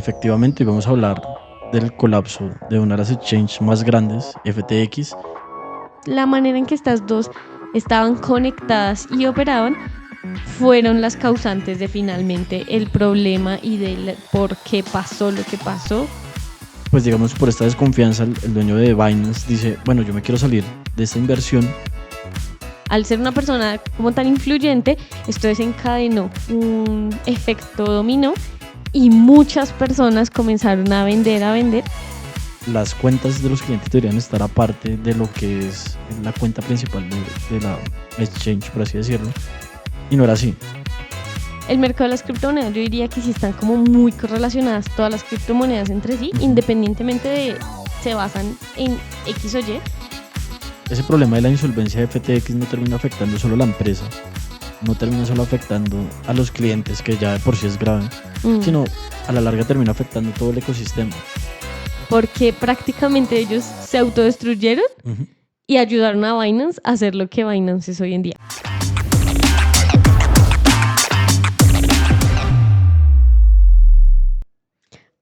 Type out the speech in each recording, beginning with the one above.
Efectivamente, hoy vamos a hablar del colapso de una de las exchanges más grandes, FTX. La manera en que estas dos estaban conectadas y operaban fueron las causantes de finalmente el problema y del por qué pasó lo que pasó. Pues digamos, por esta desconfianza, el dueño de Binance dice, bueno, yo me quiero salir de esta inversión. Al ser una persona como tan influyente, esto desencadenó un efecto dominó y muchas personas comenzaron a vender. Las cuentas de los clientes deberían estar aparte de lo que es la cuenta principal de la exchange, por así decirlo. Y no era así. El mercado de las criptomonedas, yo diría que sí están como muy correlacionadas todas las criptomonedas entre sí, independientemente de se basan en X o Y. Ese problema de la insolvencia de FTX no termina afectando solo a la empresa, no termina solo afectando a los clientes, que ya de por sí es grave, sino a la larga termina afectando todo el ecosistema. Porque prácticamente ellos se autodestruyeron y ayudaron a Binance a hacer lo que Binance es hoy en día.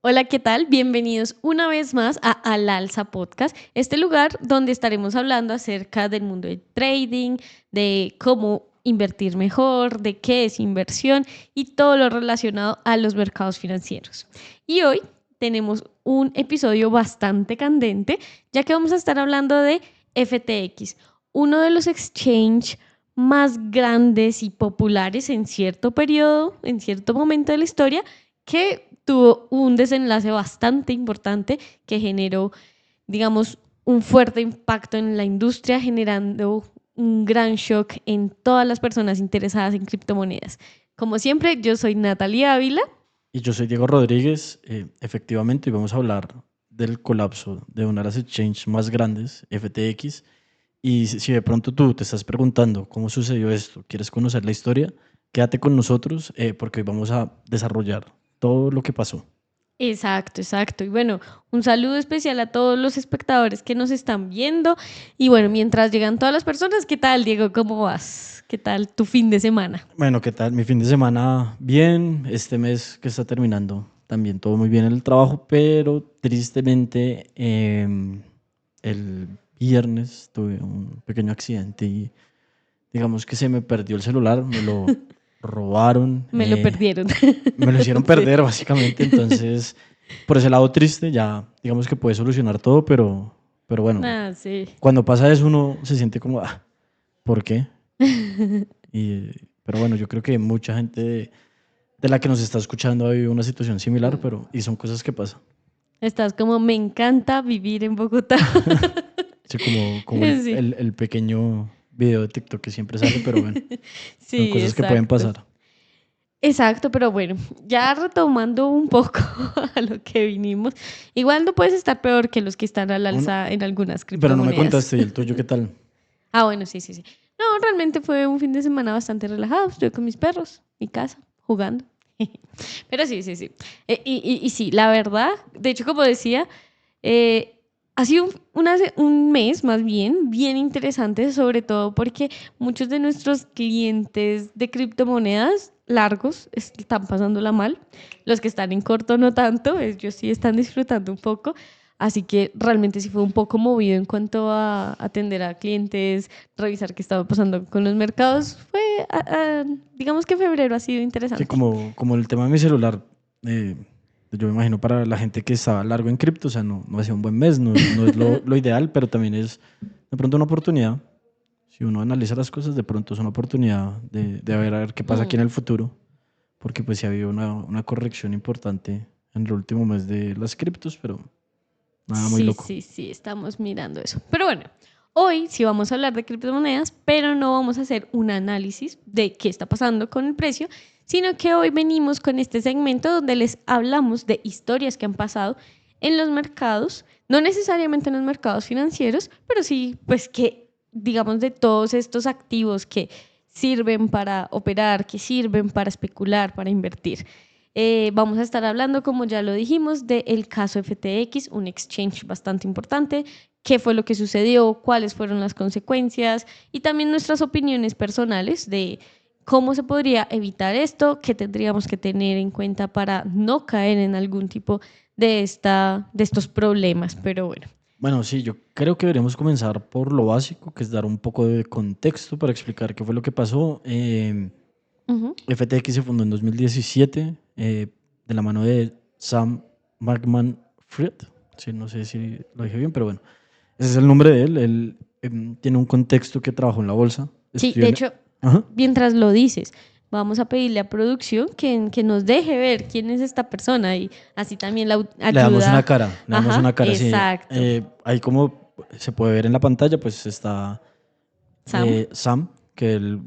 Hola, ¿qué tal? Bienvenidos una vez más a Al Alza Podcast, este lugar donde estaremos hablando acerca del mundo del trading, de cómo invertir mejor, de qué es inversión y todo lo relacionado a los mercados financieros. Y hoy tenemos un episodio bastante candente, ya que vamos a estar hablando de FTX, uno de los exchanges más grandes y populares en cierto periodo, en cierto momento de la historia, que tuvo un desenlace bastante importante que generó, digamos, un fuerte impacto en la industria, generando un gran shock en todas las personas interesadas en criptomonedas. Como siempre, yo soy Natalia Ávila. Y yo soy Diego Rodríguez. Efectivamente, hoy vamos a hablar del colapso de una de las exchanges más grandes, FTX. Y si de pronto tú te estás preguntando cómo sucedió esto, quieres conocer la historia, quédate con nosotros porque hoy vamos a desarrollar todo lo que pasó. Exacto. Y bueno, un saludo especial a todos los espectadores que nos están viendo. Y bueno, mientras llegan todas las personas, ¿qué tal, Diego? ¿Cómo vas? ¿Qué tal tu fin de semana? Bueno, ¿qué tal? Mi fin de semana bien, este mes que está terminando también todo muy bien en el trabajo, pero tristemente el viernes tuve un pequeño accidente y digamos que se me perdió el celular, me lo robaron, Me lo perdieron. me lo hicieron perder básicamente, entonces por ese lado triste, ya digamos que puede solucionar todo, pero bueno, Sí. cuando pasa eso uno se siente como, ¿por qué? Pero bueno, yo creo que mucha gente de la que nos está escuchando ha vivido una situación similar, y son cosas que pasan. Estás como, me encanta vivir en Bogotá. Sí, como el, Sí. el pequeño video de TikTok que siempre sale, pero bueno, son Sí, cosas que pueden exacto. pasar. Exacto, pero bueno, ya retomando un poco a lo que vinimos, igual no puedes estar peor que los que están al alza en algunas Pero no me criptomonedas. contaste, ¿y el tuyo qué tal? Bueno, sí. No, realmente fue un fin de semana bastante relajado. Estuve con mis perros, mi casa, jugando. Pero sí. Y sí, la verdad, de hecho, como decía, ha sido un mes más bien interesante, sobre todo porque muchos de nuestros clientes de criptomonedas largos están pasándola mal. Los que están en corto no tanto, ellos sí están disfrutando un poco. Así que realmente sí fue un poco movido en cuanto a atender a clientes, revisar qué estaba pasando con los mercados. Digamos que febrero ha sido Sí, interesante. como el tema de mi celular, yo me imagino para la gente que estaba largo en cripto, o sea, no ha sido un buen mes, no es lo ideal, pero también es de pronto una oportunidad. Si uno analiza las cosas, de pronto es una oportunidad de ver a ver qué pasa aquí en el futuro, porque pues sí ha habido una corrección importante en el último mes de las criptos, pero nada muy loco. Sí, estamos mirando eso. Pero bueno, hoy sí vamos a hablar de criptomonedas, pero no vamos a hacer un análisis de qué está pasando con el precio, sino que hoy venimos con este segmento donde les hablamos de historias que han pasado en los mercados, no necesariamente en los mercados financieros, pero sí, pues que digamos de todos estos activos que sirven para operar, que sirven para especular, para invertir. Vamos a estar hablando, como ya lo dijimos, del caso FTX, un exchange bastante importante, qué fue lo que sucedió, cuáles fueron las consecuencias y también nuestras opiniones personales de ¿Cómo se podría evitar esto? ¿Qué tendríamos que tener en cuenta para no caer en algún tipo de estos problemas? Pero bueno. Bueno, sí, yo creo que deberíamos comenzar por lo básico, que es dar un poco de contexto para explicar qué fue lo que pasó. Ujú. FTX se fundó en 2017 de la mano de Sam Bankman-Fried. Sí, no sé si lo dije bien, pero bueno, ese es el nombre de él. Él tiene un contexto que trabajó en la bolsa. Sí, Estudió de en... hecho, Ajá. mientras lo dices, vamos a pedirle a producción que nos deje ver quién es esta persona y así también la ayuda. Le damos una Ajá, cara, sí. exacto. Ahí como se puede ver en la pantalla, pues está Sam. Sam, que él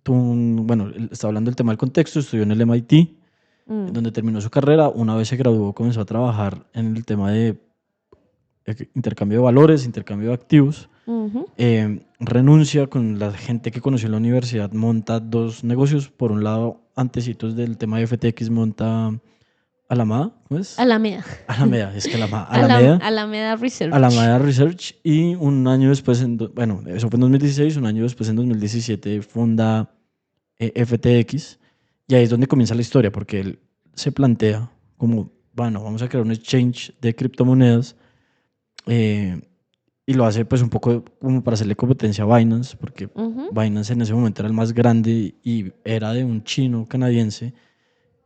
tuvo bueno, él está hablando del tema del contexto, estudió en el MIT, Mm, donde terminó su carrera. Una vez se graduó, comenzó a trabajar en el tema de intercambio de valores, intercambio de activos. ujú. Renuncia con la gente que conoció en la universidad, monta dos negocios. Por un lado, antecitos del tema de FTX, monta Alameda, ¿cómo es? Alameda. Alameda, es que Alameda, Alameda Research. Alameda Research. Y un año después, bueno, eso fue en 2016, un año después, en 2017, funda FTX. Y ahí es donde comienza la historia, porque él se plantea como, bueno, vamos a crear un exchange de criptomonedas. eh, y lo hace pues un poco como para hacerle competencia a Binance, porque Ujú. Binance en ese momento era el más grande y era de un chino canadiense,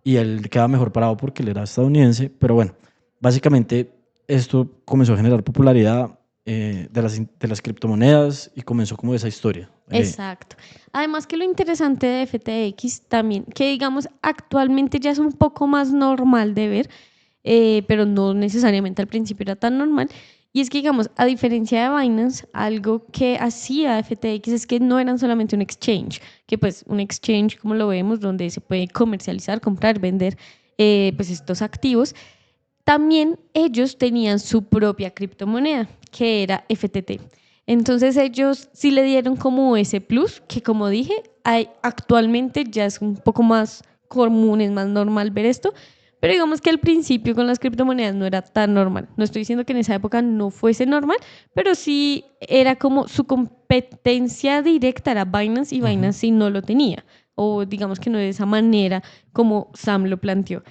y él quedaba mejor parado porque él era estadounidense. Pero bueno, básicamente esto comenzó a generar popularidad de las criptomonedas, y comenzó como esa historia. Exacto. Además que lo interesante de FTX también, que digamos actualmente ya es un poco más normal de ver, pero no necesariamente al principio era tan normal. Y es que, digamos, a diferencia de Binance, algo que hacía FTX es que no eran solamente un exchange, que pues un exchange como lo vemos, donde se puede comercializar, comprar, vender pues estos activos, también ellos tenían su propia criptomoneda, que era FTT. Entonces ellos sí le dieron como ese plus, que como dije, actualmente ya es un poco más común, es más normal ver esto, pero digamos que al principio con las criptomonedas no era tan normal. No estoy diciendo que en esa época no fuese normal, pero sí era como su competencia directa era Binance y Ujú. Binance sí no lo tenía, o digamos que no de esa manera como Sam lo planteó.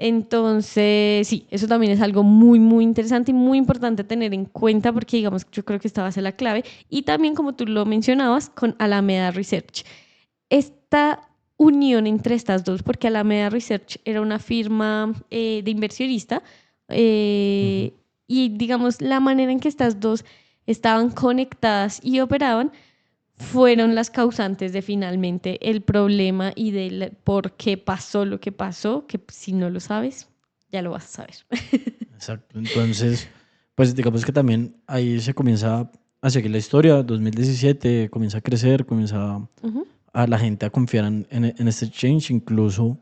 Entonces, sí, eso también es algo muy, muy interesante y muy importante tener en cuenta porque, digamos, yo creo que esta va a ser la clave. Y también, como tú lo mencionabas, con Alameda Research. Esta unión entre estas dos, porque Alameda Research era una firma de inversionista Ujú. eh, y, digamos, la manera en que estas dos estaban conectadas y operaban fueron las causantes de finalmente el problema y del por qué pasó lo que pasó, que si no lo sabes, ya lo vas a saber. Exacto. Entonces, pues digamos que también ahí se comienza a seguir la historia. 2017 comienza a crecer, comienza Ujú. a la gente a confiar en este exchange. Incluso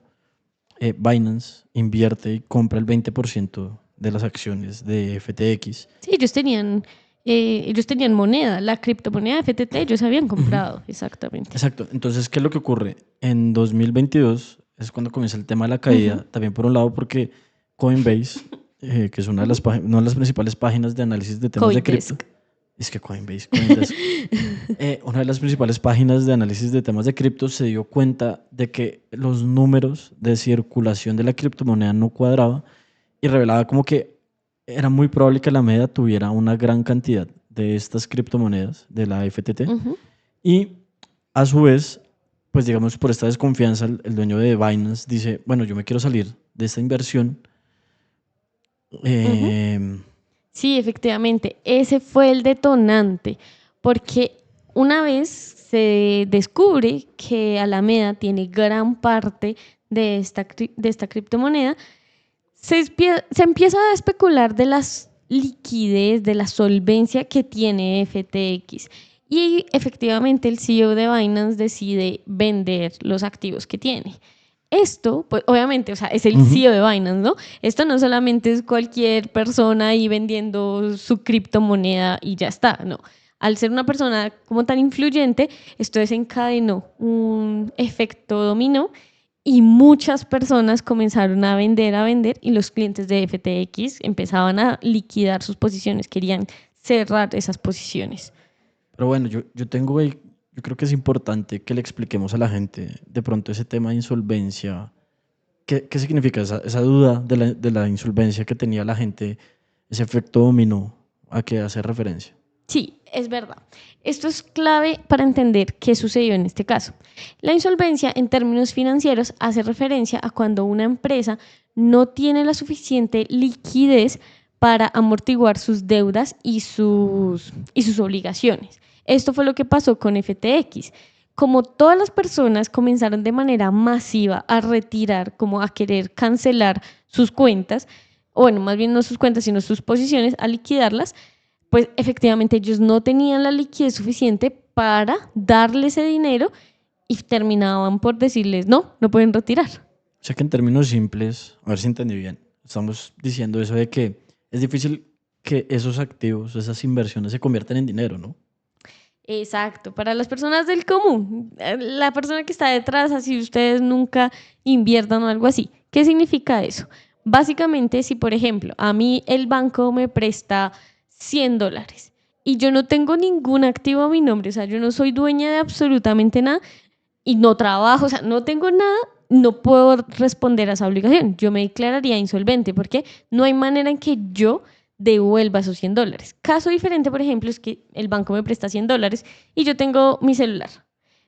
Binance invierte y compra el 20% de las acciones de FTX. Sí, ellos tenían moneda, la criptomoneda FTT, ellos habían Ujú. comprado, exactamente. Exacto. Entonces, ¿qué es lo que ocurre? En 2022 es cuando comienza el tema de la Ujú, caída. También por un lado porque Coinbase, que es ujú. una de las principales páginas de análisis de temas de cripto, Coindesk. es que Coindesk, una de las principales páginas de análisis de temas de cripto, se dio cuenta de que los números de circulación de la criptomoneda no cuadraba, y revelaba como que era muy probable que la media tuviera una gran cantidad de estas criptomonedas de la FTT. Ujú, Y a su vez, pues digamos, por esta desconfianza, el dueño de Binance dice, bueno, yo me quiero salir de esta inversión. ujú. eh, Sí, efectivamente, ese fue el detonante, porque una vez se descubre que Alameda tiene gran parte de esta criptomoneda, se empieza a especular de las liquidez, de la solvencia que tiene FTX. Y efectivamente el CEO de Binance decide vender los activos que tiene. Esto, pues obviamente, o sea, es el ujú. CEO de Binance, ¿no? Esto no solamente es cualquier persona ahí vendiendo su criptomoneda y ya está, no. Al ser una persona como tan influyente, esto desencadenó un efecto dominó y muchas personas comenzaron a vender y los clientes de FTX empezaban a liquidar sus posiciones, querían cerrar esas posiciones. Pero bueno, yo tengo ahí, yo creo que es importante que le expliquemos a la gente de pronto ese tema de insolvencia. ¿Qué significa esa duda de la insolvencia que tenía la gente, ese efecto dominó a qué hace referencia? Sí, es verdad. Esto es clave para entender qué sucedió en este caso. La insolvencia en términos financieros hace referencia a cuando una empresa no tiene la suficiente liquidez para amortiguar sus deudas y sus obligaciones. Esto fue lo que pasó con FTX. Como todas las personas comenzaron de manera masiva a retirar, como a querer cancelar sus cuentas, o bueno, más bien no sus cuentas, sino sus posiciones, a liquidarlas, pues efectivamente ellos no tenían la liquidez suficiente para darle ese dinero y terminaban por decirles, no, no pueden retirar. O sea que en términos simples, a ver si entendí bien, estamos diciendo eso de que es difícil que esos activos, esas inversiones se conviertan en dinero, ¿no? Exacto, para las personas del común, la persona que está detrás, así ustedes nunca inviertan o algo así. ¿Qué significa eso? Básicamente, si por ejemplo a mí el banco me presta $100 y yo no tengo ningún activo a mi nombre, o sea, yo no soy dueña de absolutamente nada y no trabajo, o sea, no tengo nada, no puedo responder a esa obligación. Yo me declararía insolvente porque no hay manera en que yo devuelva esos $100. Caso diferente, por ejemplo, es que el banco me presta $100 y yo tengo mi celular.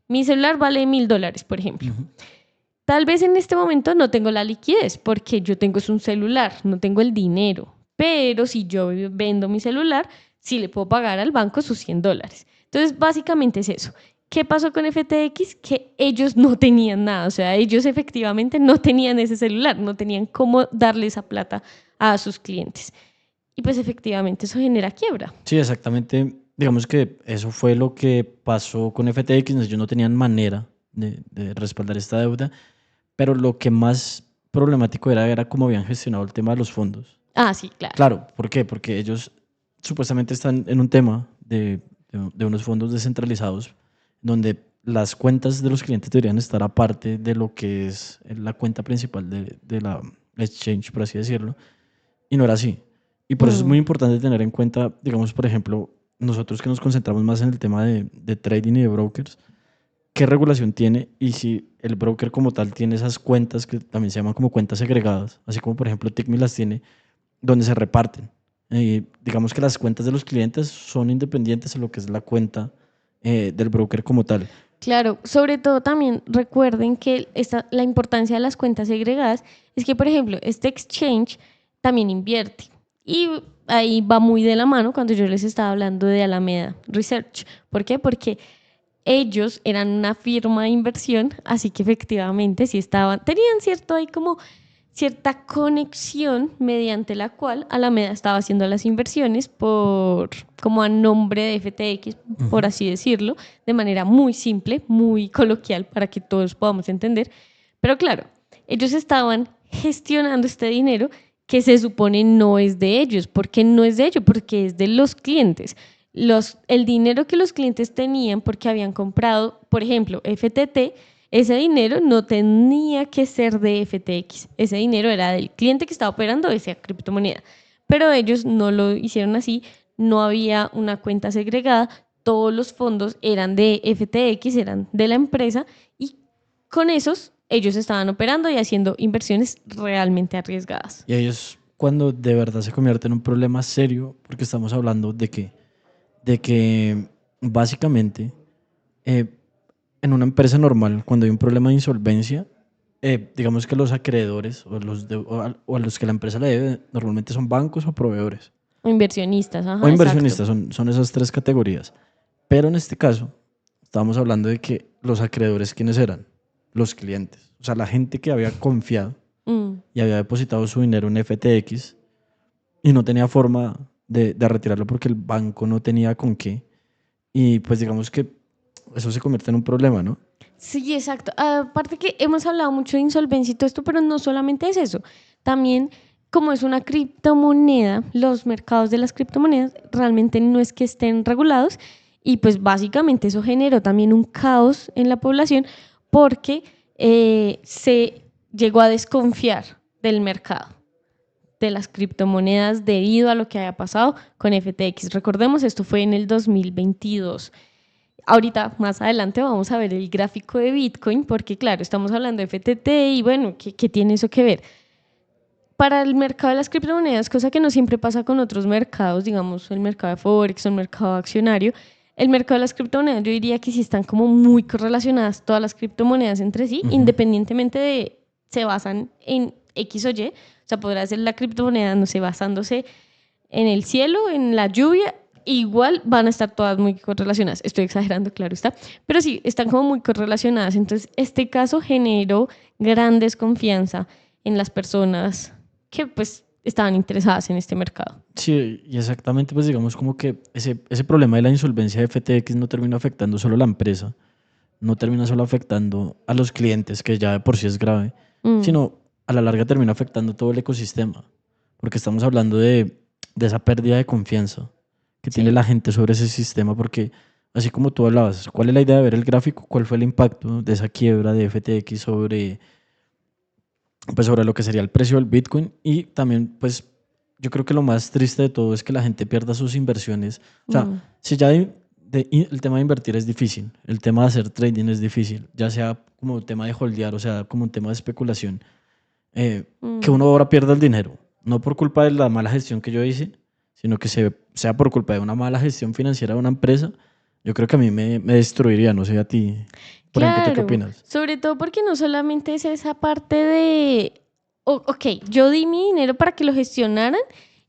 Mi celular vale $1,000, por ejemplo. Ujú. Tal vez en este momento no tengo la liquidez porque yo tengo es un celular, no tengo el dinero. Pero si yo vendo mi celular, sí le puedo pagar al banco sus $100. Entonces, básicamente es eso. ¿Qué pasó con FTX? Que ellos no tenían nada, o sea, ellos efectivamente no tenían ese celular, no tenían cómo darle esa plata a sus clientes. Y pues efectivamente eso genera quiebra. Sí, exactamente. Digamos que eso fue lo que pasó con FTX. Ellos no tenían manera de respaldar esta deuda, pero lo que más problemático era cómo habían gestionado el tema de los fondos. Ah, sí, claro. Claro, ¿por qué? Porque ellos supuestamente están en un tema de unos fondos descentralizados donde las cuentas de los clientes deberían estar aparte de lo que es la cuenta principal de la exchange, por así decirlo, y no era así. Y por eso es muy Mm. importante tener en cuenta, digamos, por ejemplo, nosotros que nos concentramos más en el tema de trading y de brokers, qué regulación tiene y si el broker como tal tiene esas cuentas que también se llaman como cuentas segregadas, así como por ejemplo TICMI las tiene, donde se reparten. Digamos que las cuentas de los clientes son independientes de lo que es la cuenta del broker como tal. Claro, sobre todo también recuerden que la importancia de las cuentas segregadas es que, por ejemplo, este exchange también invierte. Y ahí va muy de la mano cuando yo les estaba hablando de Alameda Research. ¿Por qué? Porque ellos eran una firma de inversión, así que efectivamente sí tenían cierto ahí como cierta conexión mediante la cual Alameda estaba haciendo las inversiones como a nombre de FTX, por Ujú. así decirlo, de manera muy simple, muy coloquial para que todos podamos entender. Pero claro, ellos estaban gestionando este dinero que se supone no es de ellos. ¿Por qué no es de ellos? Porque es de los clientes. El dinero que los clientes tenían porque habían comprado, por ejemplo, FTT, ese dinero no tenía que ser de FTX. Ese dinero era del cliente que estaba operando esa criptomoneda. Pero ellos no lo hicieron así. No había una cuenta segregada. Todos los fondos eran de FTX, eran de la empresa y con esos ellos estaban operando y haciendo inversiones realmente arriesgadas. Y ahí es cuando de verdad se convierte en un problema serio, porque estamos hablando de que básicamente eh, en una empresa normal, cuando hay un problema de insolvencia, digamos que los acreedores o a los que la empresa le debe normalmente son bancos o proveedores Inversionistas, o ajá, exacto. inversionistas, son esas tres categorías. Pero en este caso, estábamos hablando de que los acreedores, ¿quiénes eran? Los clientes. O sea, la gente que había confiado Mm. y había depositado su dinero en FTX y no tenía forma de retirarlo porque el banco no tenía con qué. Y pues digamos que eso se convierte en un problema, ¿no? Sí, exacto. Aparte que hemos hablado mucho de insolvencia y todo esto, pero no solamente es eso. También, como es una criptomoneda, los mercados de las criptomonedas realmente no es que estén regulados y pues básicamente eso generó también un caos en la población porque se llegó a desconfiar del mercado de las criptomonedas debido a lo que había pasado con FTX. Recordemos, esto fue en el 2022. ahorita, más adelante, vamos a ver el gráfico de Bitcoin, porque claro, estamos hablando de FTT y bueno, ¿qué tiene eso que ver? Para el mercado de las criptomonedas, cosa que no siempre pasa con otros mercados, digamos el mercado de Forex o el mercado accionario, el mercado de las criptomonedas yo diría que sí están como muy correlacionadas todas las criptomonedas entre sí, independientemente de se basan en X o Y, o sea, podrá ser la criptomoneda, no sé, basándose en el cielo, en la lluvia, igual van a estar todas muy correlacionadas. Estoy exagerando, claro está, pero sí, están como muy correlacionadas. Entonces, este caso generó gran desconfianza en las personas que pues estaban interesadas en este mercado. Sí, y exactamente, pues digamos como que ese problema de la insolvencia de FTX no termina afectando solo a la empresa, no termina solo afectando a los clientes, que ya de por sí es grave, sino a la larga termina afectando todo el ecosistema, porque estamos hablando de esa pérdida de confianza que tiene Sí. la gente sobre ese sistema, porque así como tú hablabas, ¿cuál es la idea de ver el gráfico? ¿Cuál fue el impacto de esa quiebra de FTX sobre, pues, sobre lo que sería el precio del Bitcoin? Y también, pues, yo creo que lo más triste de todo es que la gente pierda sus inversiones. O sea, si ya el tema de invertir es difícil, el tema de hacer trading es difícil, ya sea como el tema de holdear, o sea, como un tema de especulación, que uno ahora pierda el dinero, no por culpa de la mala gestión que yo hice, sino que sea por culpa de una mala gestión financiera de una empresa, yo creo que a mí me destruiría, no sé a ti. Por ejemplo, ¿tú qué Claro, opinas? sobre todo porque no solamente es esa parte de, ok, yo di mi dinero para que lo gestionaran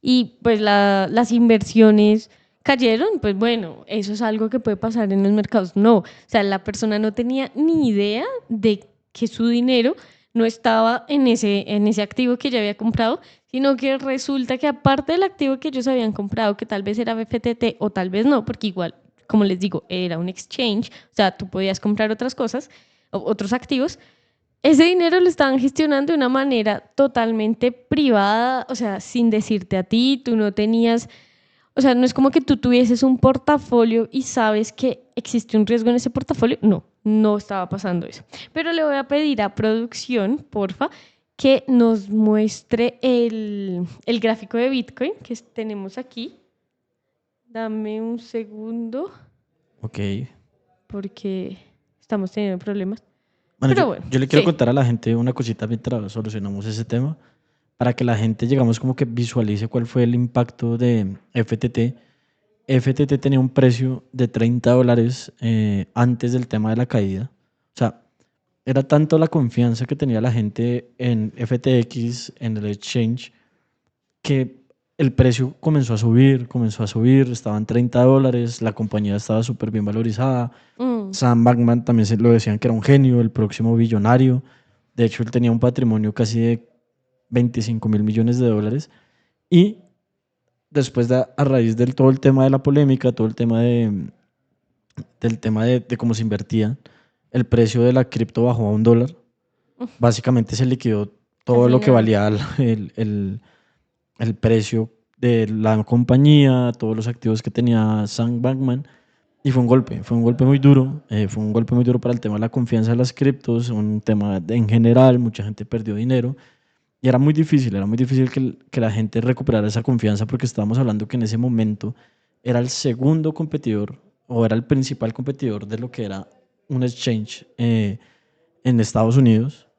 y pues las inversiones cayeron, pues bueno, eso es algo que puede pasar en los mercados. No, o sea, la persona no tenía ni idea de que su dinero no estaba en ese activo que ya había comprado, sino que resulta que aparte del activo que ellos habían comprado, que tal vez era FTT o tal vez no, porque igual como les digo, era un exchange, o sea, tú podías comprar otras cosas, otros activos, ese dinero lo estaban gestionando de una manera totalmente privada, o sea, sin decirte a ti, tú no tenías, o sea, no es como que tú tuvieses un portafolio y sabes que existe un riesgo en ese portafolio, no, no estaba pasando eso. Pero le voy a pedir a producción, porfa, que nos muestre el gráfico de Bitcoin que tenemos aquí. Dame un segundo Ok. porque estamos teniendo problemas. Bueno, Pero bueno, yo le quiero sí. contar a la gente una cosita mientras solucionamos ese tema, para que la gente, llegamos como que visualice cuál fue el impacto de FTT. FTT tenía un precio de $30 antes del tema de la caída. O sea, era tanto la confianza que tenía la gente en FTX, en el exchange, que el precio comenzó a subir, estaban $30, la compañía estaba súper bien valorizada. Mm, Sam Bankman también se lo decían que era un genio, el próximo billonario. De hecho, él tenía un patrimonio casi de 25.000 millones de dólares. Y después a raíz del todo el tema de la polémica, todo el tema del tema de cómo se invertía, el precio de la cripto bajó a $1. Básicamente se liquidó todo casi lo que nada. valía el precio de la compañía, todos los activos que tenía Sam Bankman. Y fue un golpe muy duro, fue un golpe muy duro para el tema de la confianza de las criptos, un tema en general, mucha gente perdió dinero y era muy difícil que la gente recuperara esa confianza porque estábamos hablando que en ese momento era el segundo competidor o era el principal competidor de lo que era un exchange en Estados Unidos,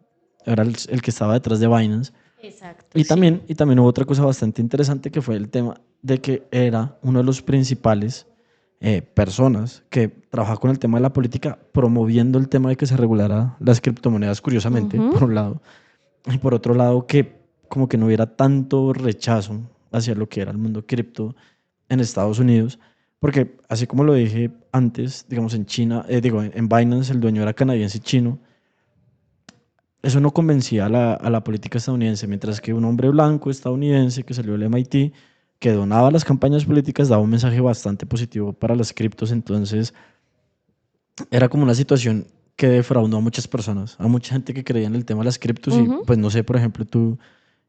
era el que estaba detrás de Binance. Exacto, Y sí. también hubo otra cosa bastante interesante que fue el tema de que era uno de los principales personas que trabajaba con el tema de la política, promoviendo el tema de que se regulara las criptomonedas, curiosamente, Ujú. por un lado, y por otro lado que como que no hubiera tanto rechazo hacia lo que era el mundo cripto en Estados Unidos, porque así como lo dije antes, digamos en China, en Binance el dueño era canadiense y chino, eso no convencía a la política estadounidense, mientras que un hombre blanco estadounidense que salió del MIT, que donaba las campañas políticas, daba un mensaje bastante positivo para las criptos. Entonces era como una situación que defraudó a muchas personas, a mucha gente que creía en el tema de las criptos. Y Ujú. pues no sé, por ejemplo, tú,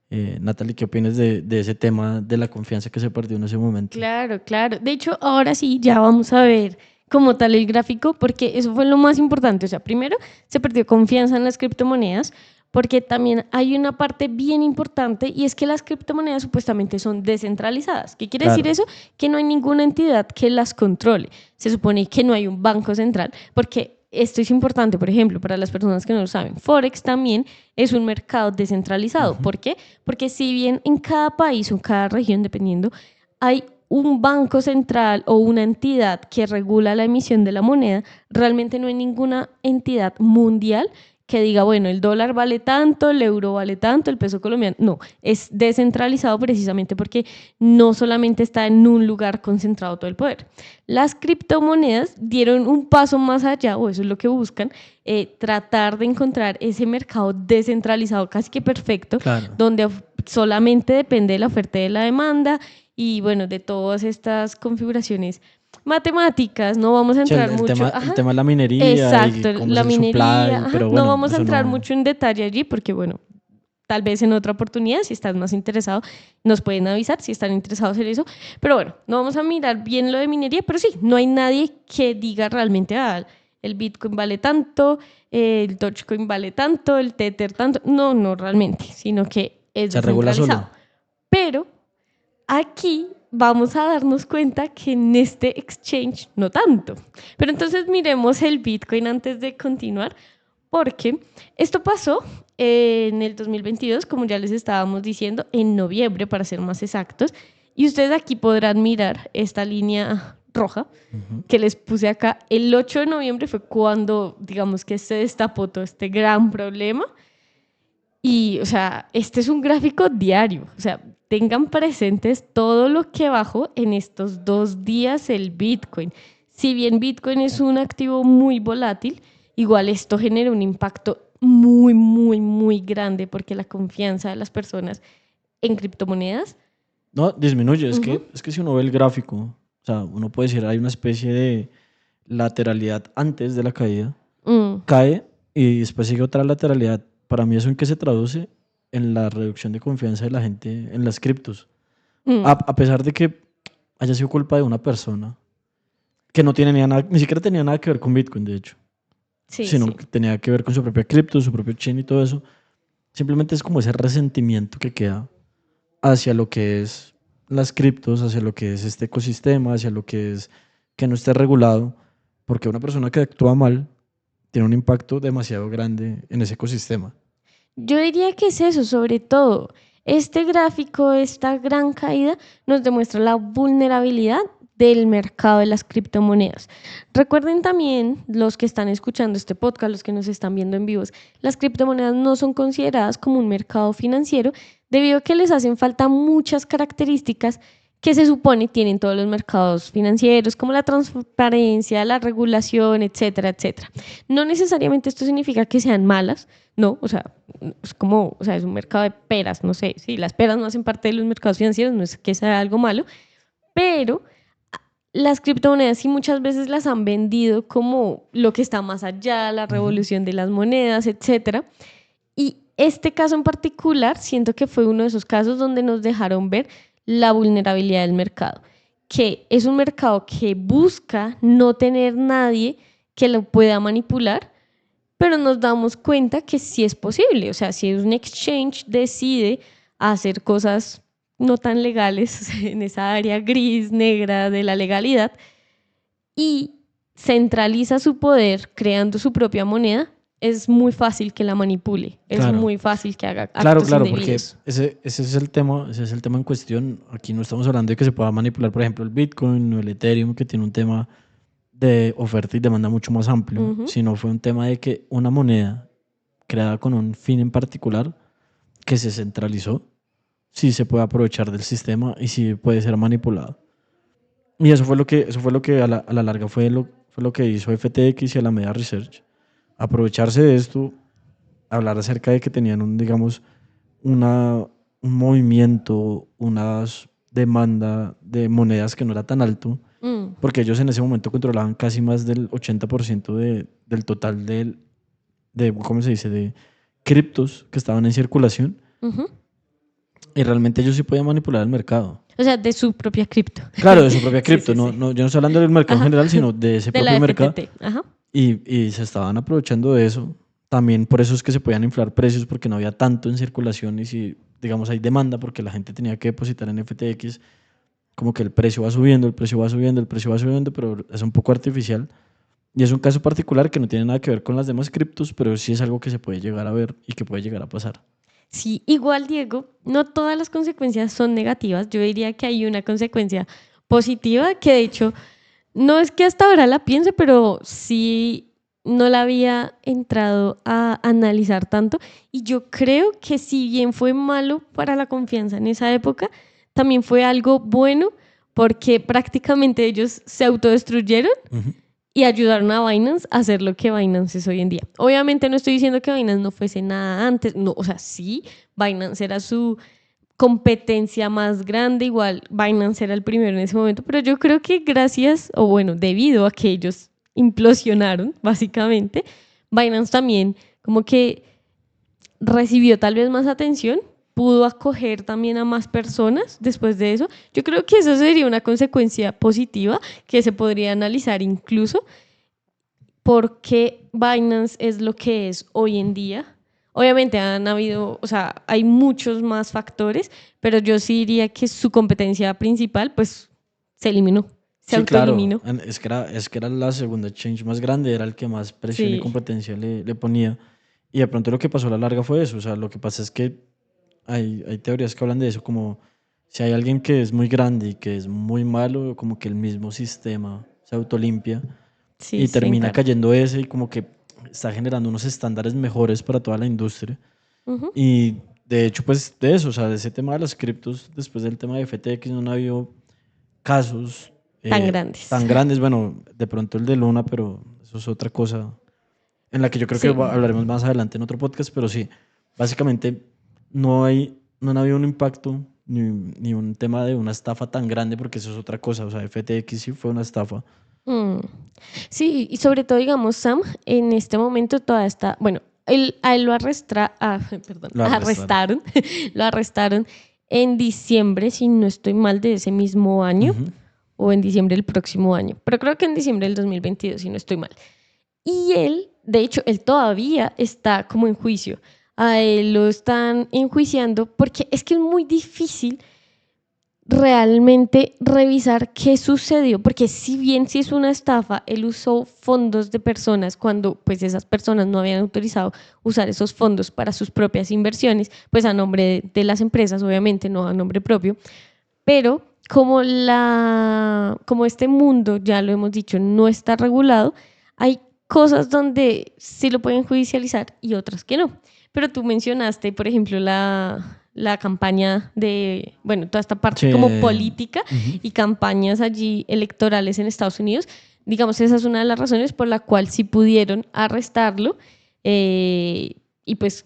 Natalie, ¿qué opinas de ese tema de la confianza que se perdió en ese momento? Claro, claro. De hecho, ahora sí, ya vamos a ver como tal el gráfico, porque eso fue lo más importante. O sea, primero, se perdió confianza en las criptomonedas, porque también hay una parte bien importante y es que las criptomonedas supuestamente son descentralizadas. ¿Qué quiere decir Claro. eso? Que no hay ninguna entidad que las controle. Se supone que no hay un banco central, porque esto es importante, por ejemplo, para las personas que no lo saben. Forex también es un mercado descentralizado. ¿Por qué? Porque si bien en cada país o en cada región, dependiendo, hay un banco central o una entidad que regula la emisión de la moneda, realmente no hay ninguna entidad mundial que diga, bueno, el dólar vale tanto, el euro vale tanto, el peso colombiano. No, es descentralizado precisamente porque no solamente está en un lugar concentrado todo el poder. Las criptomonedas dieron un paso más allá, o eso es lo que buscan, tratar de encontrar ese mercado descentralizado casi que perfecto, Claro. donde solamente depende de la oferta y de la demanda y bueno, de todas estas configuraciones matemáticas, no vamos a Sí, entrar el mucho. tema, el Ajá. tema de la minería y Exacto, cómo es la el minería, supply, ajá. pero No bueno, vamos a eso entrar no... mucho en detalle allí porque, bueno, tal vez en otra oportunidad, si estás más interesado, nos pueden avisar si están interesados en eso. Pero bueno, no vamos a mirar bien lo de minería, pero sí, no hay nadie que diga realmente, el Bitcoin vale tanto, el Dogecoin vale tanto, el Tether tanto. No, no realmente, sino que es Se regula descentralizado. solo. Pero aquí vamos a darnos cuenta que en este exchange no tanto. Pero entonces miremos el Bitcoin antes de continuar, porque esto pasó en el 2022, como ya les estábamos diciendo, en noviembre para ser más exactos. Y ustedes aquí podrán mirar esta línea roja que les puse acá. El 8 de noviembre fue cuando, digamos que se destapó todo este gran problema. Y, o sea, este es un gráfico diario. O sea, tengan presentes todo lo que bajó en estos 2 días el Bitcoin. Si bien Bitcoin es un activo muy volátil, igual esto genera un impacto muy, muy, muy grande porque la confianza de las personas en criptomonedas. No, disminuye. Ujú. Es que si uno ve el gráfico, o sea, uno puede decir, hay una especie de lateralidad antes de la caída, Mm, cae y después sigue otra lateralidad. Para mí eso en qué se traduce en la reducción de confianza de la gente en las criptos. mm. A pesar de que haya sido culpa de una persona que no tiene ni siquiera tenía nada que ver con Bitcoin, de hecho, Sí, sino sí. que tenía que ver con su propia cripto, su propio chain y todo eso. Simplemente es como ese resentimiento que queda hacia lo que es las criptos, hacia lo que es este ecosistema, hacia lo que es que no esté regulado, porque una persona que actúa mal tiene un impacto demasiado grande en ese ecosistema. Yo diría que es eso, sobre todo. Este gráfico, esta gran caída, nos demuestra la vulnerabilidad del mercado de las criptomonedas. Recuerden también, los que están escuchando este podcast, los que nos están viendo en vivos, las criptomonedas no son consideradas como un mercado financiero debido a que les hacen falta muchas características que se supone tienen todos los mercados financieros, como la transparencia, la regulación, etcétera, etcétera. No necesariamente esto significa que sean malas, no, o sea, es como, o sea, es un mercado de peras, no sé, sí, las peras no hacen parte de los mercados financieros, no es que sea algo malo, pero las criptomonedas sí muchas veces las han vendido como lo que está más allá, la Ujú. revolución de las monedas, etcétera. Y este caso en particular siento que fue uno de esos casos donde nos dejaron ver la vulnerabilidad del mercado, que es un mercado que busca no tener nadie que lo pueda manipular, pero nos damos cuenta que sí es posible. O sea, si un exchange decide hacer cosas no tan legales en esa área gris, negra de la legalidad y centraliza su poder creando su propia moneda, es muy fácil que la manipule, es Claro, muy fácil que haga claro, actos claro, porque indebidos. ese es el tema en cuestión. Aquí no estamos hablando de que se pueda manipular, por ejemplo, el Bitcoin o el Ethereum, que tiene un tema de oferta y demanda mucho más amplio, Ujú. sino fue un tema de que una moneda creada con un fin en particular que se centralizó, sí se puede aprovechar del sistema y sí puede ser manipulado. Y eso fue lo que a la larga fue lo que hizo FTX y Alameda Research. Aprovecharse de esto, hablar acerca de que tenían un, digamos, un movimiento, una demanda de monedas que no era tan alto, Mm, porque ellos en ese momento controlaban casi más del 80% del total de, ¿cómo se dice?, de criptos que estaban en circulación. ujú. Y realmente ellos sí podían manipular el mercado. O sea, de su propia cripto. Claro, de su propia Sí, cripto. sí, sí. Yo no estoy hablando del mercado en Ajá. general, sino de ese De la propio mercado. FTT. Ajá. Y se estaban aprovechando de eso. También por eso es que se podían inflar precios porque no había tanto en circulación y si, digamos, hay demanda porque la gente tenía que depositar en FTX, como que el precio va subiendo, el precio va subiendo, el precio va subiendo, pero es un poco artificial. Y es un caso particular que no tiene nada que ver con las demás criptos, pero sí es algo que se puede llegar a ver y que puede llegar a pasar. Sí, igual, Diego, no todas las consecuencias son negativas. Yo diría que hay una consecuencia positiva que de hecho no es que hasta ahora la piense, pero sí no la había entrado a analizar tanto. Y yo creo que si bien fue malo para la confianza en esa época, también fue algo bueno porque prácticamente ellos se autodestruyeron Ujú. y ayudaron a Binance a hacer lo que Binance es hoy en día. Obviamente no estoy diciendo que Binance no fuese nada antes, no, o sea, sí, Binance era su competencia más grande, igual Binance era el primero en ese momento, pero yo creo que gracias, o bueno, debido a que ellos implosionaron, básicamente, Binance también como que recibió tal vez más atención, pudo acoger también a más personas después de eso. Yo creo que eso sería una consecuencia positiva que se podría analizar incluso porque Binance es lo que es hoy en día. Obviamente han habido, o sea, hay muchos más factores, pero yo sí diría que su competencia principal, pues, se eliminó, se Sí, claro, autoeliminó. es que era la segunda exchange más grande, era el que más presión y Sí, competencia le ponía. Y de pronto lo que pasó a la larga fue eso. O sea, lo que pasa es que hay teorías que hablan de eso, como si hay alguien que es muy grande y que es muy malo, como que el mismo sistema se autolimpia sí, y se termina encarga. cayendo ese y como que está generando unos estándares mejores para toda la industria. Ujú. Y de hecho, pues de eso, o sea, de ese tema de las criptos, después del tema de FTX, no ha habido casos Tan grandes. tan grandes. Bueno, de pronto el de Luna, pero eso es otra cosa en la que yo creo que Sí. hablaremos más adelante en otro podcast, pero sí, básicamente no ha habido un impacto ni un tema de una estafa tan grande, porque eso es otra cosa. O sea, FTX sí fue una estafa. Mm. Sí, y sobre todo, digamos, Sam, en este momento todavía está, bueno, a él lo perdón, Lo arrestaron. arrestaron, lo arrestaron en diciembre, si no estoy mal, de ese mismo año, Ujú. o en diciembre del próximo año, pero creo que en diciembre del 2022, si no estoy mal. Y él, de hecho, él todavía está como en juicio. A él lo están enjuiciando porque es que es muy difícil realmente revisar qué sucedió, porque si bien si es una estafa, él usó fondos de personas cuando pues esas personas no habían autorizado usar esos fondos para sus propias inversiones, pues a nombre de las empresas, obviamente, no a nombre propio, pero como este mundo, ya lo hemos dicho, no está regulado, hay cosas donde sí lo pueden judicializar y otras que no. Pero tú mencionaste, por ejemplo, la campaña de, bueno, toda esta parte Sí, como política ujú. y campañas allí electorales en Estados Unidos. Digamos, esa es una de las razones por la cual sí pudieron arrestarlo y pues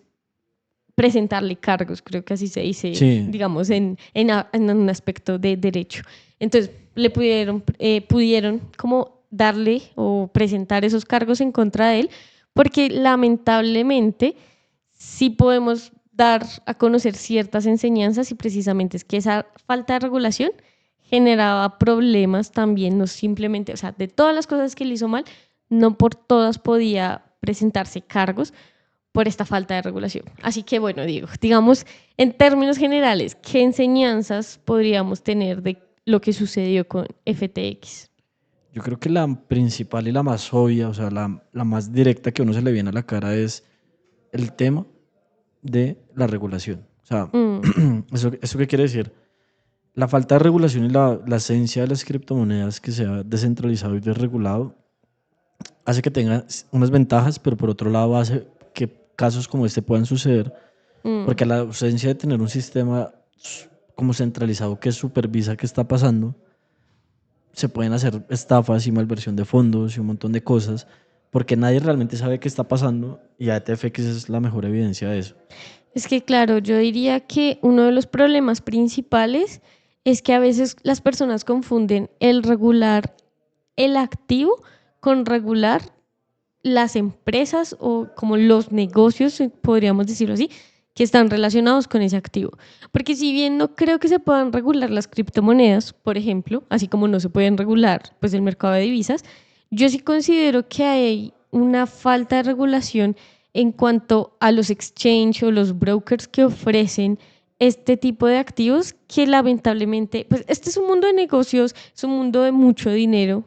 presentarle cargos, creo que así se dice, Sí, digamos, en un aspecto de derecho. Entonces, pudieron como darle o presentar esos cargos en contra de él, porque lamentablemente sí podemos dar a conocer ciertas enseñanzas y precisamente es que esa falta de regulación generaba problemas también, no simplemente, o sea, de todas las cosas que él hizo mal, no por todas podía presentarse cargos por esta falta de regulación. Así que bueno, Diego, digamos, en términos generales, ¿qué enseñanzas podríamos tener de lo que sucedió con FTX? yo creo que la principal y la más obvia, o sea, la más directa que a uno se le viene a la cara es el tema de la regulación. O sea, Mm, ¿eso qué quiere decir? La falta de regulación y la esencia de las criptomonedas que sea descentralizado y desregulado hace que tenga unas ventajas, pero por otro lado hace que casos como este puedan suceder, mm. porque la ausencia de tener un sistema como centralizado que supervisa qué está pasando, se pueden hacer estafas y malversión de fondos y un montón de cosas, porque nadie realmente sabe qué está pasando y ATFX es la mejor evidencia de eso. Es que claro, yo diría que uno de los problemas principales es que a veces las personas confunden el regular el activo con regular las empresas o como los negocios, podríamos decirlo así, que están relacionados con ese activo. Porque si bien no creo que se puedan regular las criptomonedas, por ejemplo, así como no se pueden regular pues el mercado de divisas, yo sí considero que hay una falta de regulación en cuanto a los exchange o los brokers que ofrecen este tipo de activos que lamentablemente, pues este es un mundo de negocios, es un mundo de mucho dinero.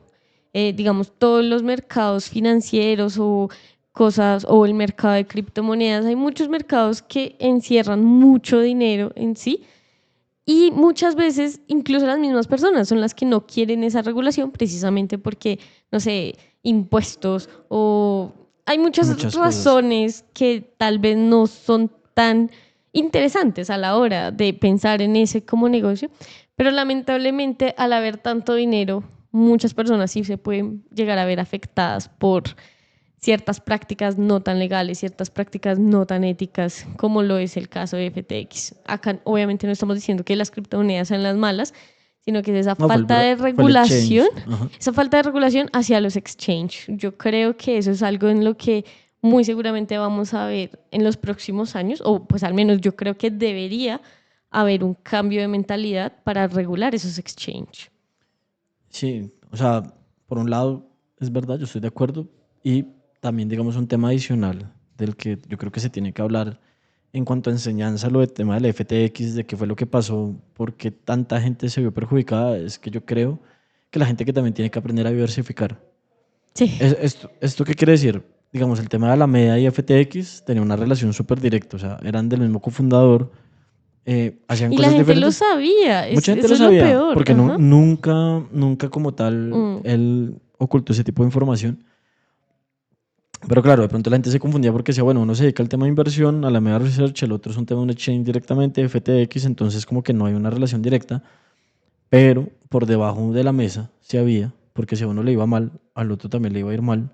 Digamos, todos los mercados financieros o cosas, o el mercado de criptomonedas, hay muchos mercados que encierran mucho dinero en sí y muchas veces incluso las mismas personas son las que no quieren esa regulación precisamente porque, no sé, impuestos o hay muchas Muchas cosas. razones que tal vez no son tan interesantes a la hora de pensar en ese como negocio, pero lamentablemente al haber tanto dinero, muchas personas sí se pueden llegar a ver afectadas por ciertas prácticas no tan legales, ciertas prácticas no tan éticas, como lo es el caso de FTX. Acá obviamente no estamos diciendo que las criptomonedas sean las malas, sino que es No, fue el exchange. Ajá. esa falta de regulación hacia los exchange. Yo creo que eso es algo en lo que muy seguramente vamos a ver en los próximos años, o pues al menos yo creo que debería haber un cambio de mentalidad para regular esos exchange. Sí, o sea, por un lado, es verdad, yo estoy de acuerdo. Y también, digamos, un tema adicional del que yo creo que se tiene que hablar en cuanto a enseñanza, lo del tema del FTX, de qué fue lo que pasó, por qué tanta gente se vio perjudicada, es que yo creo que la gente que también tiene que aprender a diversificar. Sí. ¿Esto qué quiere decir? Digamos, el tema de Alameda y FTX tenía una relación súper directa, o sea, eran del mismo cofundador, hacían Y la cosas gente lo diferentes. sabía, Mucha gente eso lo es lo sabía, peor. porque Ajá. nunca como tal Mm. él ocultó ese tipo de información. Pero claro, de pronto la gente se confundía porque decía, bueno, uno se dedica al tema de inversión, a la media research, el otro es un tema de un exchange directamente, FTX, entonces como que no hay una relación directa, pero por debajo de la mesa sí había, porque si a uno le iba mal, al otro también le iba a ir mal,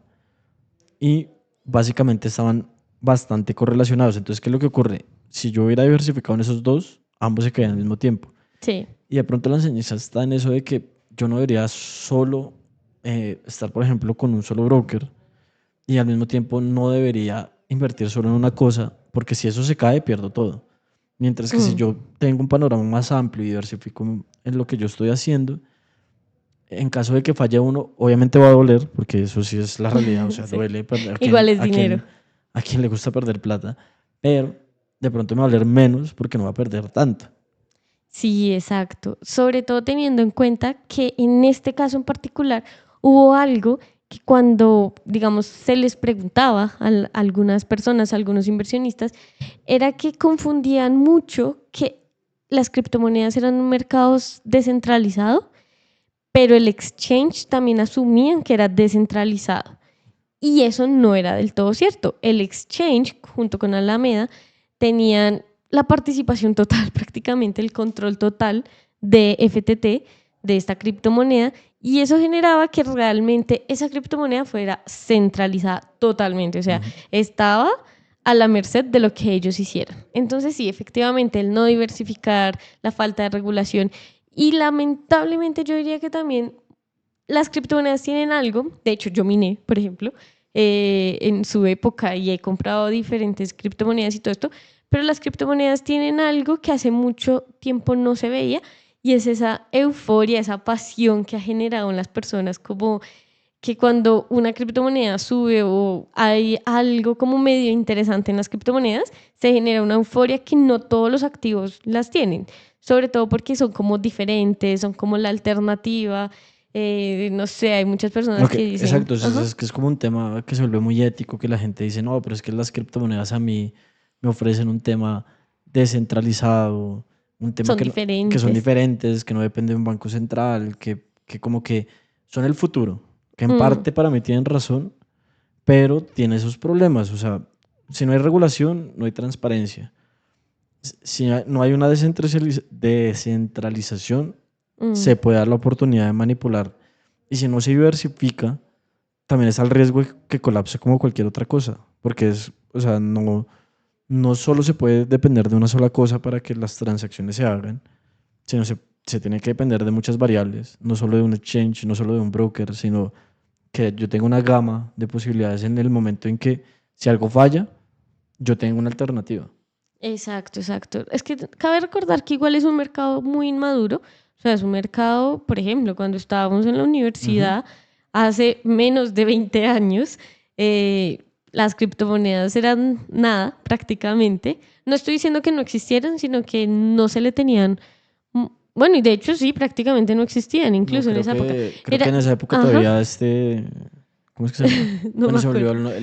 y básicamente estaban bastante correlacionados. Entonces, ¿qué es lo que ocurre? Si yo hubiera diversificado en esos dos, ambos se caían al mismo tiempo. Sí. Y de pronto la enseñanza está en eso de que yo no debería solo estar, por ejemplo, con un solo broker y al mismo tiempo no debería invertir solo en una cosa, porque si eso se cae, pierdo todo. Mientras que si Mm. yo tengo un panorama más amplio y diversifico en lo que yo estoy haciendo, en caso de que falle uno, obviamente va a doler, porque eso sí es la realidad, o sea, Sí. duele perder. Igual es dinero. A quien le gusta perder plata? Pero de pronto me va a doler menos porque no va a perder tanto. Sí, exacto. Sobre todo teniendo en cuenta que en este caso en particular hubo algo que cuando, digamos, se les preguntaba a algunas personas, a algunos inversionistas, era que confundían mucho que las criptomonedas eran un mercado descentralizado, pero el exchange también asumían que era descentralizado. Y eso no era del todo cierto. El exchange, junto con Alameda, tenían la participación total, prácticamente el control total de FTT, de esta criptomoneda, y eso generaba que realmente esa criptomoneda fuera centralizada totalmente, o sea, Ujú. estaba a la merced de lo que ellos hicieran. Entonces sí, efectivamente, el no diversificar, la falta de regulación y lamentablemente yo diría que también las criptomonedas tienen algo, de hecho yo miné, por ejemplo, en su época y he comprado diferentes criptomonedas y todo esto, pero las criptomonedas tienen algo que hace mucho tiempo no se veía y es esa euforia, esa pasión que ha generado en las personas, como que cuando una criptomoneda sube o hay algo como medio interesante en las criptomonedas, se genera una euforia que no todos los activos las tienen, sobre todo porque son como diferentes, son como la alternativa. No sé, hay muchas personas Ok, que dicen, exacto, ajá, es que es como un tema que se vuelve muy ético, que la gente dice, no, pero es que las criptomonedas a mí me ofrecen un tema descentralizado, un tema son que, que son diferentes. diferentes, que no depende de un banco central, que como que son el futuro, que en Mm, parte para mí tienen razón, pero tiene esos problemas, o sea, si no hay regulación, no hay transparencia. Si no hay una descentralización, mm, se puede dar la oportunidad de manipular. Y si no se diversifica, también está el riesgo de que colapse como cualquier otra cosa, porque o sea, no solo se puede depender de una sola cosa para que las transacciones se hagan, sino se tiene que depender de muchas variables, no solo de un exchange, no solo de un broker, sino que yo tengo una gama de posibilidades en el momento en que si algo falla, yo tengo una alternativa. exacto, exacto. Es que cabe recordar que igual es un mercado muy inmaduro. O sea, es un mercado, por ejemplo, cuando estábamos en la Ujú. universidad, hace menos de 20 años, eh, las criptomonedas eran nada prácticamente. No estoy diciendo que no existieran, sino que no se le tenían, bueno, y de hecho sí, prácticamente no existían, incluso en esa época. Creo que en esa época Ajá, todavía ¿cómo es que se llama? no Bueno, me se olvidó acuerdo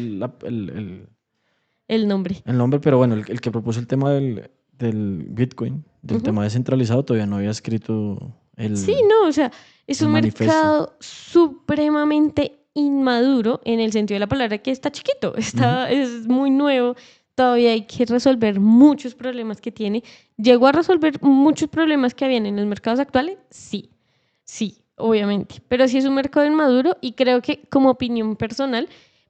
el nombre. el nombre, pero bueno, el que propuso el tema del Bitcoin, del Ujú. tema descentralizado, todavía no había escrito Sí, no, o sea, es el un manifiesto. mercado supremamente inmaduro en el sentido de la palabra que está chiquito, Ujú. es muy nuevo, todavía hay que resolver muchos problemas que tiene. ¿Llegó a resolver muchos problemas que habían en los mercados actuales? Sí, sí, obviamente, pero sí es un mercado inmaduro y creo que como opinión personal,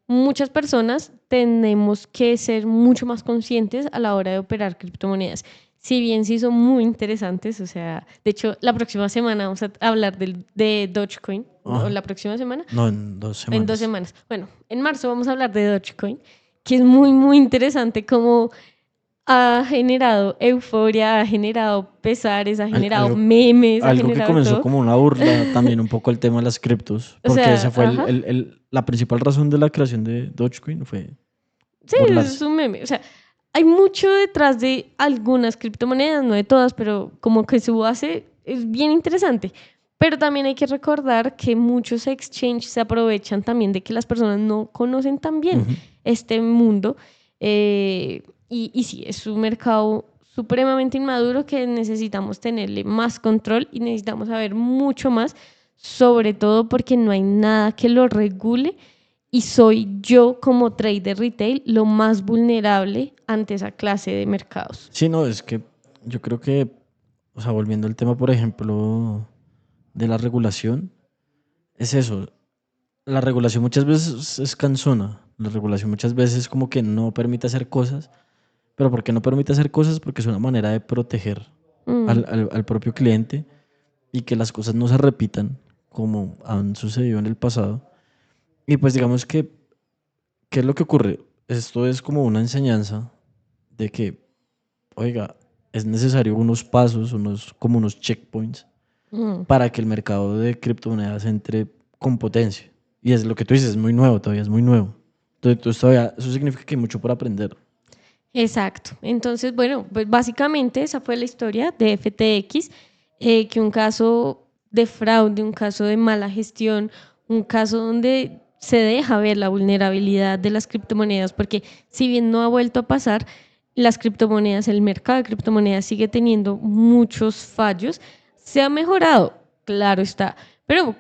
muchas personas tenemos que ser mucho más conscientes a la hora de operar criptomonedas. Si bien sí son muy interesantes, o sea, de hecho, la próxima semana vamos a hablar de Dogecoin, o Ajá. la próxima semana, No, en 2 semanas. en 2 semanas. Bueno, en marzo vamos a hablar de Dogecoin, que es muy, muy interesante cómo ha generado euforia, ha generado pesares, ha Al- generado algo, memes, ha algo que generado comenzó todo. como una burla, también un poco el tema de las criptos, O porque sea, esa fue ajá. la principal razón de la creación de Dogecoin, fue Sí, es burlarse. un meme. O sea, hay mucho detrás de algunas criptomonedas, no de todas, pero como que su base es bien interesante. Pero también hay que recordar que muchos exchanges se aprovechan también de que las personas no conocen tan bien Ujú. este mundo. Y sí, es un mercado supremamente inmaduro que necesitamos tenerle más control y necesitamos saber mucho más, sobre todo porque no hay nada que lo regule y soy yo como trader retail lo más vulnerable ante esa clase de mercados. Sí, no, es que yo creo que, o sea, volviendo al tema, por ejemplo, de la regulación, es eso. La regulación muchas veces es cansona. La regulación muchas veces como que no permite hacer cosas, pero ¿por qué no permite hacer cosas? Porque es una manera de proteger Mm, al propio cliente y que las cosas no se repitan como han sucedido en el pasado. Y pues digamos que, ¿qué es lo que ocurre? Esto es como una enseñanza de que, oiga, es necesario unos pasos, como unos checkpoints mm. para que el mercado de criptomonedas entre con potencia. Y es lo que tú dices, es muy nuevo, todavía es muy nuevo. Entonces todavía, eso significa que hay mucho por aprender. Exacto. Entonces, bueno, pues básicamente esa fue la historia de FTX, que un caso de fraude, un caso de mala gestión, un caso donde se deja ver la vulnerabilidad de las criptomonedas, porque si bien no ha vuelto a pasar, las criptomonedas, el mercado de criptomonedas sigue teniendo muchos fallos. Se ha mejorado, claro está, pero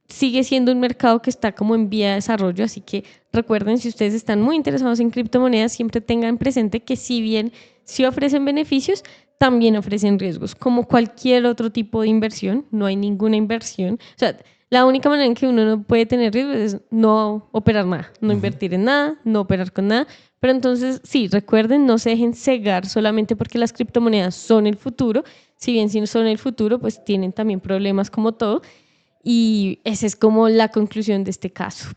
sigue siendo un mercado que está como en vía de desarrollo, así que recuerden, si ustedes están muy interesados en criptomonedas, siempre tengan presente que si bien sí ofrecen beneficios, también ofrecen riesgos, como cualquier otro tipo de inversión, no hay ninguna inversión, o sea, la única manera en que uno no puede tener riesgos es no operar nada, no Ujú. invertir en nada, no operar con nada, pero entonces sí, recuerden, no se dejen cegar solamente porque las criptomonedas son el futuro, si bien sí son el futuro, pues tienen también problemas como todo, y esa es como la conclusión de este caso.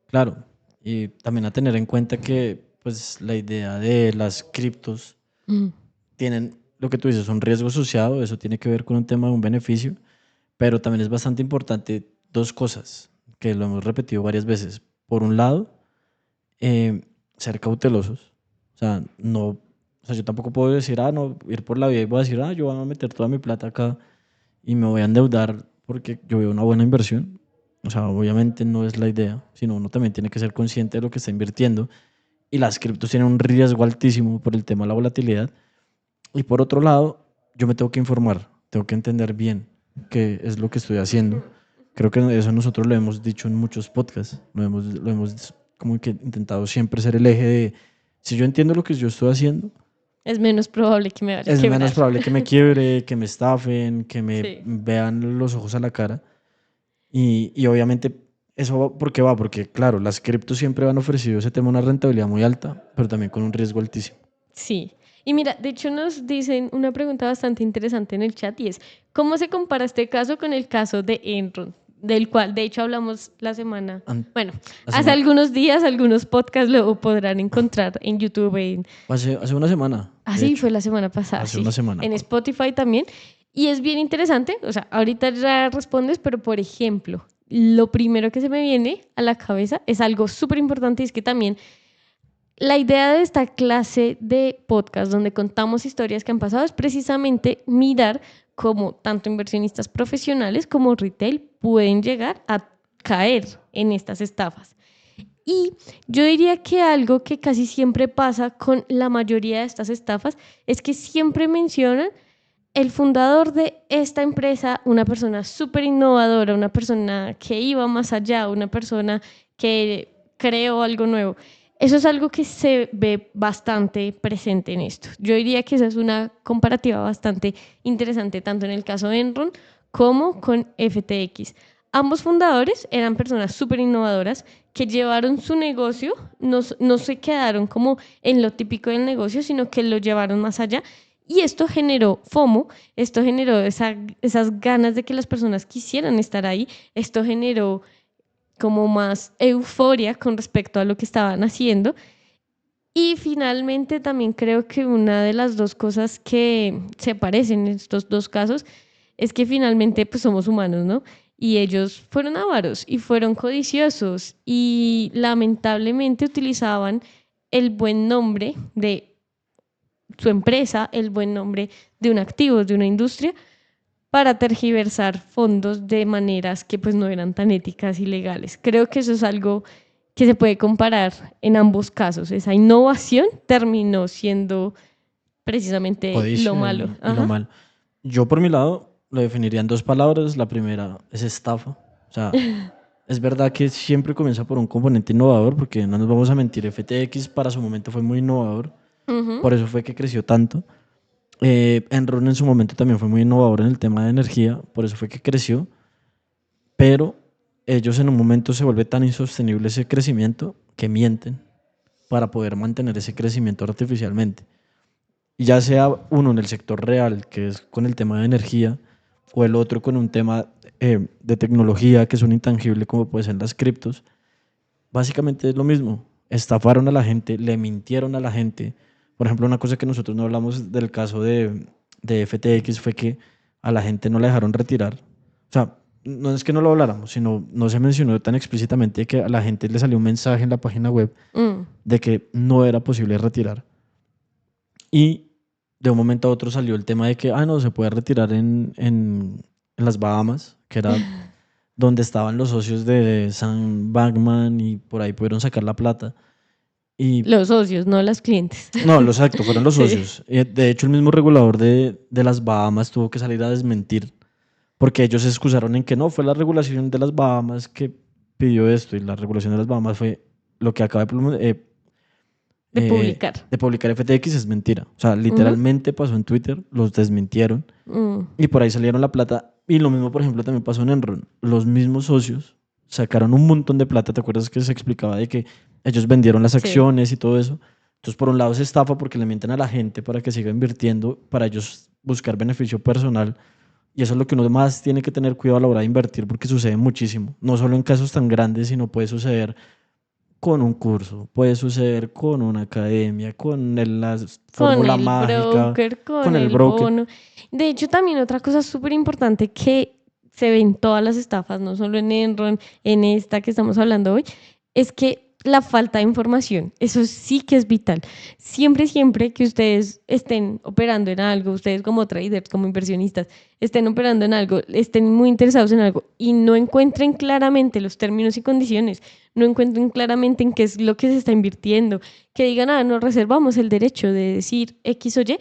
Claro, y también a tener en cuenta que pues la idea de las criptos Mm. tienen lo que tú dices, un riesgo asociado, eso tiene que ver con un tema de un beneficio, pero también es bastante importante dos cosas que lo hemos repetido varias veces. Por un lado, eh, ser cautelosos, o sea, no, o sea, yo tampoco puedo decir, no, ir por la vida y voy a decir, yo voy a meter toda mi plata acá y me voy a endeudar porque yo veo una buena inversión. O sea, obviamente no es la idea, sino uno también tiene que ser consciente de lo que está invirtiendo. Y las criptos tienen un riesgo altísimo por el tema de la volatilidad. Y por otro lado, yo me tengo que informar, tengo que entender bien qué es lo que estoy haciendo. Creo que eso nosotros lo hemos dicho en muchos podcasts, lo hemos como que intentado siempre ser el eje de, si yo entiendo lo que yo estoy haciendo, Es menos probable que me vaya a es menos quebrar. probable que me quiebre, que me estafen, que me Sí. vean los ojos a la cara. Y obviamente eso ¿por qué va? Porque claro, las criptos siempre han ofrecido ese tema una rentabilidad muy alta, pero también con un riesgo altísimo. Sí. Y mira, de hecho nos dicen una pregunta bastante interesante en el chat y es, ¿cómo se compara este caso con el caso de Enron? Del cual de hecho hablamos la semana, An- bueno, La hace semana, algunos días, algunos podcasts lo podrán encontrar en YouTube, hace una semana, de así hecho, fue la semana pasada, hace una sí, semana. en Spotify también. Y es bien interesante, o sea, ahorita ya respondes, pero por ejemplo, lo primero que se me viene a la cabeza es algo súper importante, y es que también la idea de esta clase de podcast donde contamos historias que han pasado es precisamente mirar cómo tanto inversionistas profesionales como retail pueden llegar a caer en estas estafas. Y yo diría que algo que casi siempre pasa con la mayoría de estas estafas es que siempre mencionan el fundador de esta empresa, una persona súper innovadora, una persona que iba más allá, una persona que creó algo nuevo. Eso es algo que se ve bastante presente en esto. Yo diría que esa es una comparativa bastante interesante, tanto en el caso de Enron como con FTX. Ambos fundadores eran personas súper innovadoras que llevaron su negocio, no se quedaron como en lo típico del negocio, sino que lo llevaron más allá. Y esto generó FOMO, esto generó esas ganas de que las personas quisieran estar ahí, esto generó como más euforia con respecto a lo que estaban haciendo. Y finalmente también creo que una de las dos cosas que se parecen en estos dos casos es que finalmente pues somos humanos, ¿no? Y ellos fueron avaros y fueron codiciosos y lamentablemente utilizaban el buen nombre de su empresa, el buen nombre de un activo, de una industria, para tergiversar fondos de maneras que pues no eran tan éticas y legales. Creo que eso es algo que se puede comparar en ambos casos. Esa innovación terminó siendo precisamente lo Codicia malo. y lo Ajá. mal. Yo por mi lado lo definiría en dos palabras. La primera es estafa. O sea, es verdad que siempre comienza por un componente innovador, porque no nos vamos a mentir, FTX para su momento fue muy innovador, Ujú. por eso fue que creció tanto. Enron en su momento también fue muy innovador en el tema de energía, por eso fue que creció, pero ellos en un momento se vuelve tan insostenible ese crecimiento que mienten para poder mantener ese crecimiento artificialmente. Y ya sea uno en el sector real, que es con el tema de energía, o el otro con un tema de tecnología, que es un intangible como puede ser las criptos, básicamente es lo mismo. Estafaron a la gente, le mintieron a la gente. Por ejemplo, una cosa que nosotros no hablamos del caso de FTX fue que a la gente no la dejaron retirar. O sea, no es que no lo habláramos, sino no se mencionó tan explícitamente que a la gente le salió un mensaje en la página web Mm. de que no era posible retirar. Y de un momento a otro salió el tema de que, no, se puede retirar en las Bahamas, que era donde estaban los socios de Sam Bankman y por ahí pudieron sacar la plata. Y Los socios, no los clientes. no, lo exacto, fueron los Sí. socios. De hecho, el mismo regulador de las Bahamas tuvo que salir a desmentir, porque ellos se excusaron en que no, fue la regulación de las Bahamas que pidió esto, y la regulación de las Bahamas fue lo que acaba De publicar. de publicar FTX, es mentira. O sea, Ujú. literalmente pasó en Twitter, los desmintieron Mm. y por ahí salieron la plata. Y lo mismo, por ejemplo, también pasó en Enron. Los mismos socios sacaron un montón de plata. ¿Te acuerdas que se explicaba de que ellos vendieron las Sí. acciones y todo eso? Entonces, por un lado se estafa porque le mienten a la gente para que siga invirtiendo, para ellos buscar beneficio personal. Y eso es lo que uno más tiene que tener cuidado a la hora de invertir, porque sucede muchísimo. No solo en casos tan grandes, sino puede suceder con un curso, puede suceder con una academia, con la Con fórmula el mágica, broker, con con el el broker. bono. De hecho, también otra cosa súper importante que se ve en todas las estafas, no solo en Enron, en esta que estamos hablando hoy, es que la falta de información, eso sí que es vital. Siempre, siempre que ustedes estén operando en algo, ustedes como traders, como inversionistas, estén operando en algo, estén muy interesados en algo y no encuentren claramente los términos y condiciones, no encuentren claramente en qué es lo que se está invirtiendo, que digan, nos reservamos el derecho de decir X o Y,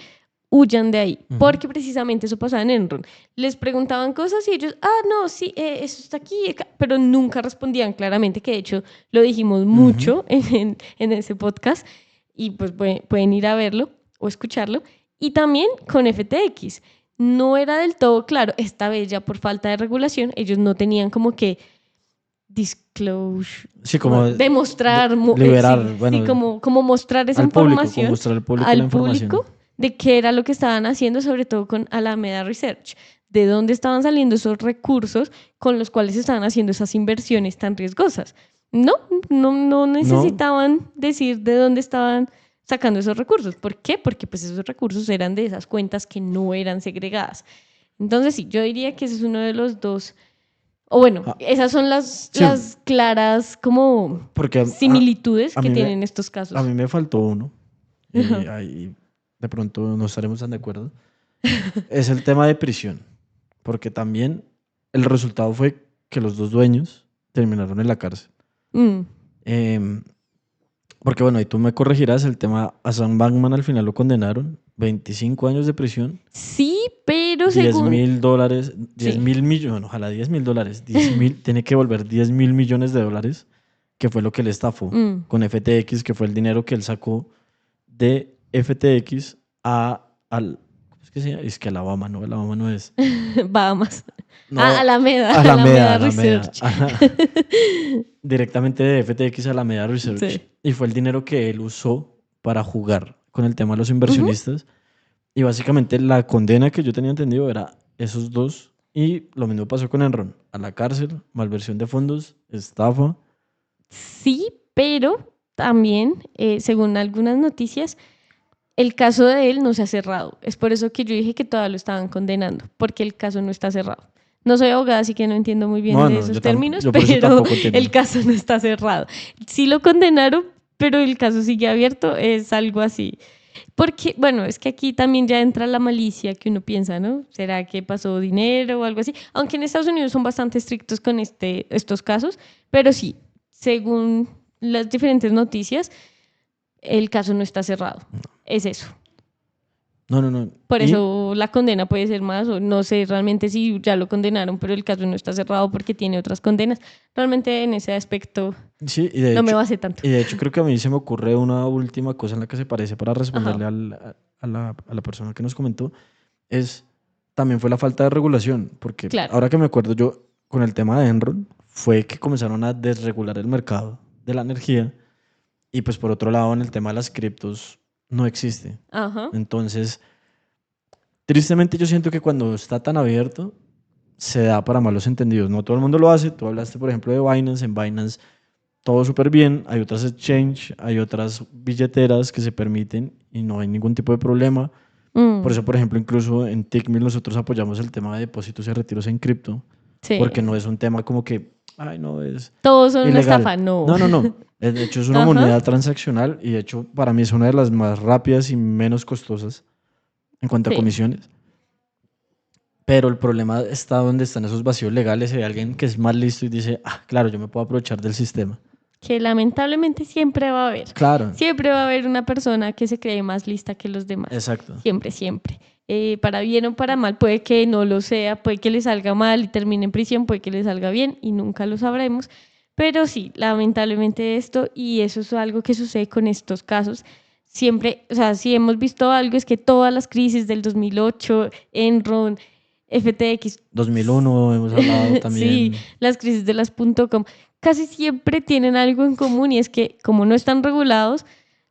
huyan de ahí, Ujú. porque precisamente eso pasaba en Enron. Les preguntaban cosas y ellos, no, sí, eso está aquí, acá", pero nunca respondían claramente, que de hecho lo dijimos Ujú. mucho en ese podcast, y pues pueden ir a verlo o escucharlo. Y también con FTX, no era del todo claro, esta vez ya por falta de regulación, ellos no tenían como que disclosure, Sí, como demostrar, liberar, sí, bueno, como mostrar esa al público, como información mostrar al público la al público información. de qué era lo que estaban haciendo, sobre todo con Alameda Research, de dónde estaban saliendo esos recursos con los cuales estaban haciendo esas inversiones tan riesgosas. No, no No, necesitaban decir de dónde estaban sacando esos recursos. ¿Por qué? Porque pues esos recursos eran de esas cuentas que no eran segregadas. Entonces sí, yo diría que ese es uno de los dos O bueno, Ah, esas son sí, las claras como porque similitudes a que mí me, tienen estos a casos. mí me faltó uno, y Ajá. ahí de pronto no estaremos tan de acuerdo. Es el tema de prisión, porque también el resultado fue que los dos dueños terminaron en la cárcel. Mm. Em, Porque bueno, y tú me corregirás, el tema a Sam Bankman al final lo condenaron, 25 años de prisión, Sí, pero 10 según... mil dólares, 10 Sí. mil millones, bueno, ojalá 10 mil dólares, 10 mil, tiene que volver 10 mil millones de dólares, que fue lo que él estafó Mm. con FTX, que fue el dinero que él sacó de FTX ¿cómo es que se llama? Es que Alabama no es. Bahamas. Ah, No, Alameda, Alameda, Alameda Alameda. Research. Ajá. Directamente de FTX a Alameda Research. Sí. Y fue el dinero que él usó para jugar con el tema de los Ujú. inversionistas. Y básicamente la condena que yo tenía entendido era esos dos. Y lo mismo pasó con Enron. A la cárcel, malversión de fondos, estafa. Sí, pero también, según algunas noticias, el caso de él no se ha cerrado. Es por eso que yo dije que todavía lo estaban condenando, porque el caso no está cerrado. No soy abogada, así que no entiendo muy bien No, de no, esos términos, yo por eso pero tampoco el entiendo. caso no está cerrado. Sí lo condenaron, pero el caso sigue abierto, es algo así. Porque, bueno, es que aquí también ya entra la malicia que uno piensa, ¿no? ¿Será que pasó dinero o algo así? Aunque en Estados Unidos son bastante estrictos con estos casos, pero sí, según las diferentes noticias, el caso no está cerrado. Es eso. No, no, no. Por Y eso la condena puede ser más, o no sé realmente si ya lo condenaron, pero el caso no está cerrado porque tiene otras condenas. Realmente en ese aspecto sí, no me basé tanto. y de hecho creo que a mí se me ocurre una última cosa en la que se parece para Ajá, responderle a la persona que nos comentó. También fue la falta de regulación, porque claro. ahora que me acuerdo yo, con el tema de Enron, fue que comenzaron a desregular el mercado de la energía y pues por otro lado en el tema de las criptos no existe. Ajá. Entonces, tristemente yo siento que cuando está tan abierto se da para malos entendidos. No todo el mundo lo hace. Tú hablaste, por ejemplo, de Binance. En Binance todo súper bien. Hay otras exchange, hay otras billeteras que se permiten y no hay ningún tipo de problema. Por Mm, eso, por ejemplo, incluso en Tickmill nosotros apoyamos el tema de depósitos y retiros en cripto, sí. porque no es un tema como que, ay, no, es Todos son una ilegal. estafa, no. No, no, no. De hecho, es una Ajá. moneda transaccional y de hecho para mí es una de las más rápidas y menos costosas en cuanto a Sí. comisiones. Pero el problema está donde están esos vacíos legales y hay alguien que es más listo y dice, ah, claro, yo me puedo aprovechar del sistema. Que lamentablemente siempre va a haber. Claro, Siempre va a haber una persona que se cree más lista que los demás. exacto. Siempre, siempre. Para bien o para mal, puede que no lo sea, puede que le salga mal y termine en prisión, puede que le salga bien y nunca lo sabremos. Pero sí, lamentablemente esto, y eso es algo que sucede con estos casos. Siempre, o sea, si hemos visto algo es que todas las crisis del 2008, Enron, FTX, 2001 hemos hablado sí, también. las crisis de las .com, casi siempre tienen algo en común y es que como no están regulados,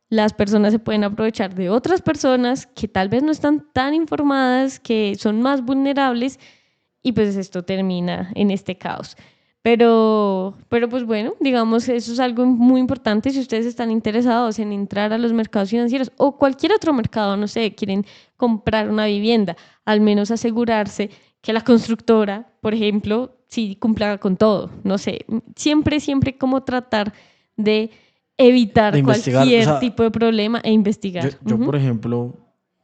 las personas se pueden aprovechar de otras personas que tal vez no están tan informadas, que son más vulnerables y pues esto termina en este caos. Pero pues bueno, digamos, eso es algo muy importante si ustedes están interesados en entrar a los mercados financieros o cualquier otro mercado, no sé, quieren comprar una vivienda, al menos asegurarse que la constructora, por ejemplo, sí cumpla con todo, no sé, siempre, siempre como tratar de De evitar investigar, o cualquier sea, tipo de problema e investigar. yo, por ejemplo,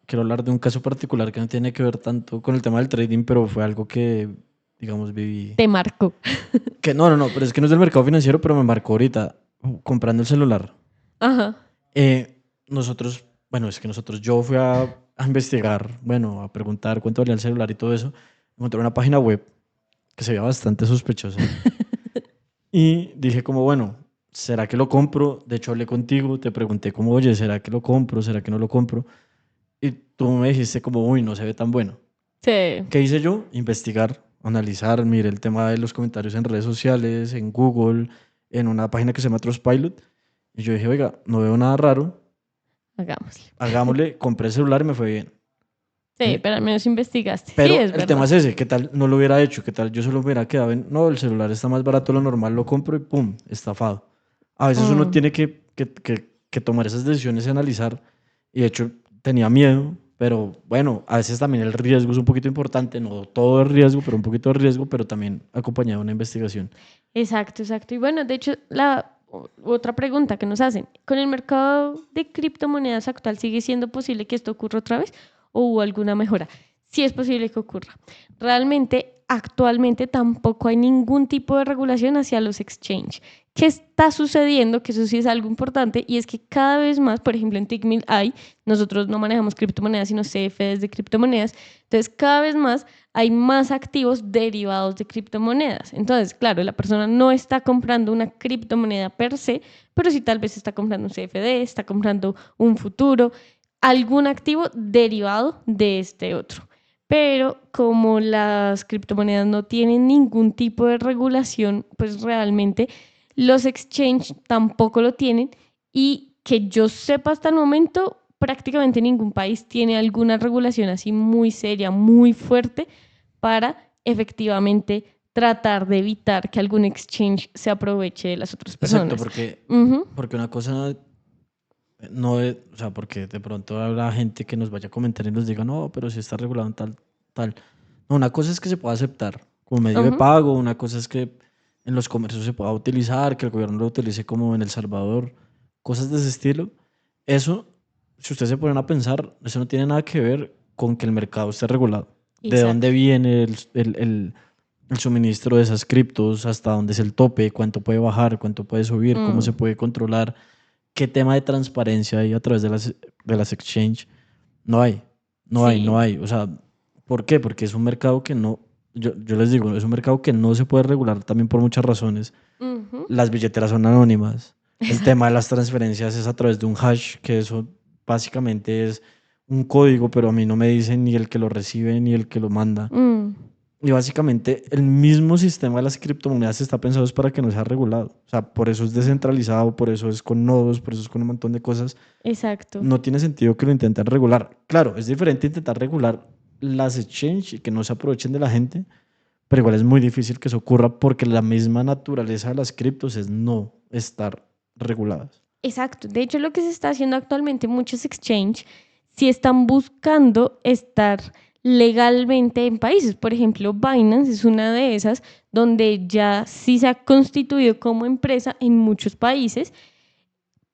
quiero hablar de un caso particular que no tiene que ver tanto con el tema del trading, pero fue algo que, digamos, viví. Te marco. Que no, no, no, pero es que no es del mercado financiero, pero me marcó ahorita comprando el celular. Ajá. Bueno, es que yo fui a investigar, bueno, a preguntar cuánto valía el celular y todo eso. Encontré una página web que se veía bastante sospechosa. Y dije como, bueno, ¿será que lo compro? De hecho, hablé contigo, te pregunté como, oye, ¿será que lo compro? ¿Será que no lo compro? Y tú me dijiste como, uy, no se ve tan bueno. Sí. ¿Qué hice yo? Investigar, analizar, miré el tema de los comentarios en redes sociales, en Google, en una página que se llama Trustpilot. Y yo dije, oiga, no veo nada raro, Hagámoslo. hagámosle, compré el celular y me fue bien. Sí, ¿Sí? pero al menos investigaste. Sí, Pero es el tema verdad. es ese, ¿qué tal no lo hubiera hecho? ¿Qué tal yo solo me hubiera quedado en, no, el celular está más barato de lo normal, lo compro y pum, estafado? A veces uno Mm, tiene que tomar esas decisiones y analizar. Y de hecho tenía miedo Pero bueno, a veces también el riesgo es un poquito importante, no todo es riesgo, pero un poquito de riesgo, pero también acompañado de una investigación. Exacto, exacto. Y bueno, de hecho, otra pregunta que nos hacen, ¿con el mercado de criptomonedas actual sigue siendo posible que esto ocurra otra vez o hubo alguna mejora? Sí es posible que ocurra. Realmente, actualmente tampoco hay ningún tipo de regulación hacia los exchange. ¿Qué está sucediendo? Que eso sí es algo importante y es que cada vez más, por ejemplo, en Tickmill nosotros no manejamos criptomonedas, sino CFDs de criptomonedas. Entonces, cada vez más hay más activos derivados de criptomonedas. Entonces, claro, la persona no está comprando una criptomoneda per se, pero sí tal vez está comprando un CFD, está comprando un futuro, algún activo derivado de este otro. Pero como las criptomonedas no tienen ningún tipo de regulación, pues realmente los exchange tampoco lo tienen y que yo sepa hasta el momento, prácticamente ningún país tiene alguna regulación así muy seria, muy fuerte para efectivamente tratar de evitar que algún exchange se aproveche de las otras Exacto, personas. Ujú. porque una cosa no es, o sea, porque de pronto habrá gente que nos vaya a comentar y nos diga, no, pero si está regulado en tal, tal. No, una cosa es que se pueda aceptar como medio de Ujú. pago, una cosa es que en los comercios se pueda utilizar, que el gobierno lo utilice como en El Salvador, cosas de ese estilo. Eso, si ustedes se ponen a pensar, eso no tiene nada que ver con que el mercado esté regulado. ¿De dónde Exacto. viene el suministro de esas criptos? ¿Hasta dónde es el tope? ¿Cuánto puede bajar? ¿Cuánto puede subir? ¿Cómo se Mm, puede controlar? ¿Qué tema de transparencia hay a través de las exchange? No hay, no hay, no sí. hay. O sea, ¿por qué? Porque es un mercado que no, yo les digo, es un mercado que no se puede regular también por muchas razones. Ujú. Las billeteras son anónimas. El tema de Exacto. las transferencias es a través de un hash, que eso básicamente es un código, pero a mí no me dicen ni el que lo recibe ni el que lo manda. Mm, Y básicamente el mismo sistema de las criptomonedas está pensado es para que no sea regulado. O sea, por eso es descentralizado, por eso es con nodos, por eso es con un montón de cosas. exacto. No tiene sentido que lo intenten regular. Claro, es diferente intentar regular las exchange y que no se aprovechen de la gente, pero igual es muy difícil que eso ocurra porque la misma naturaleza de las criptos es no estar reguladas. Exacto. De hecho, lo que se está haciendo actualmente, muchos exchange sí están buscando estar legalmente en países. Por ejemplo, Binance es una de esas donde ya sí se ha constituido como empresa en muchos países,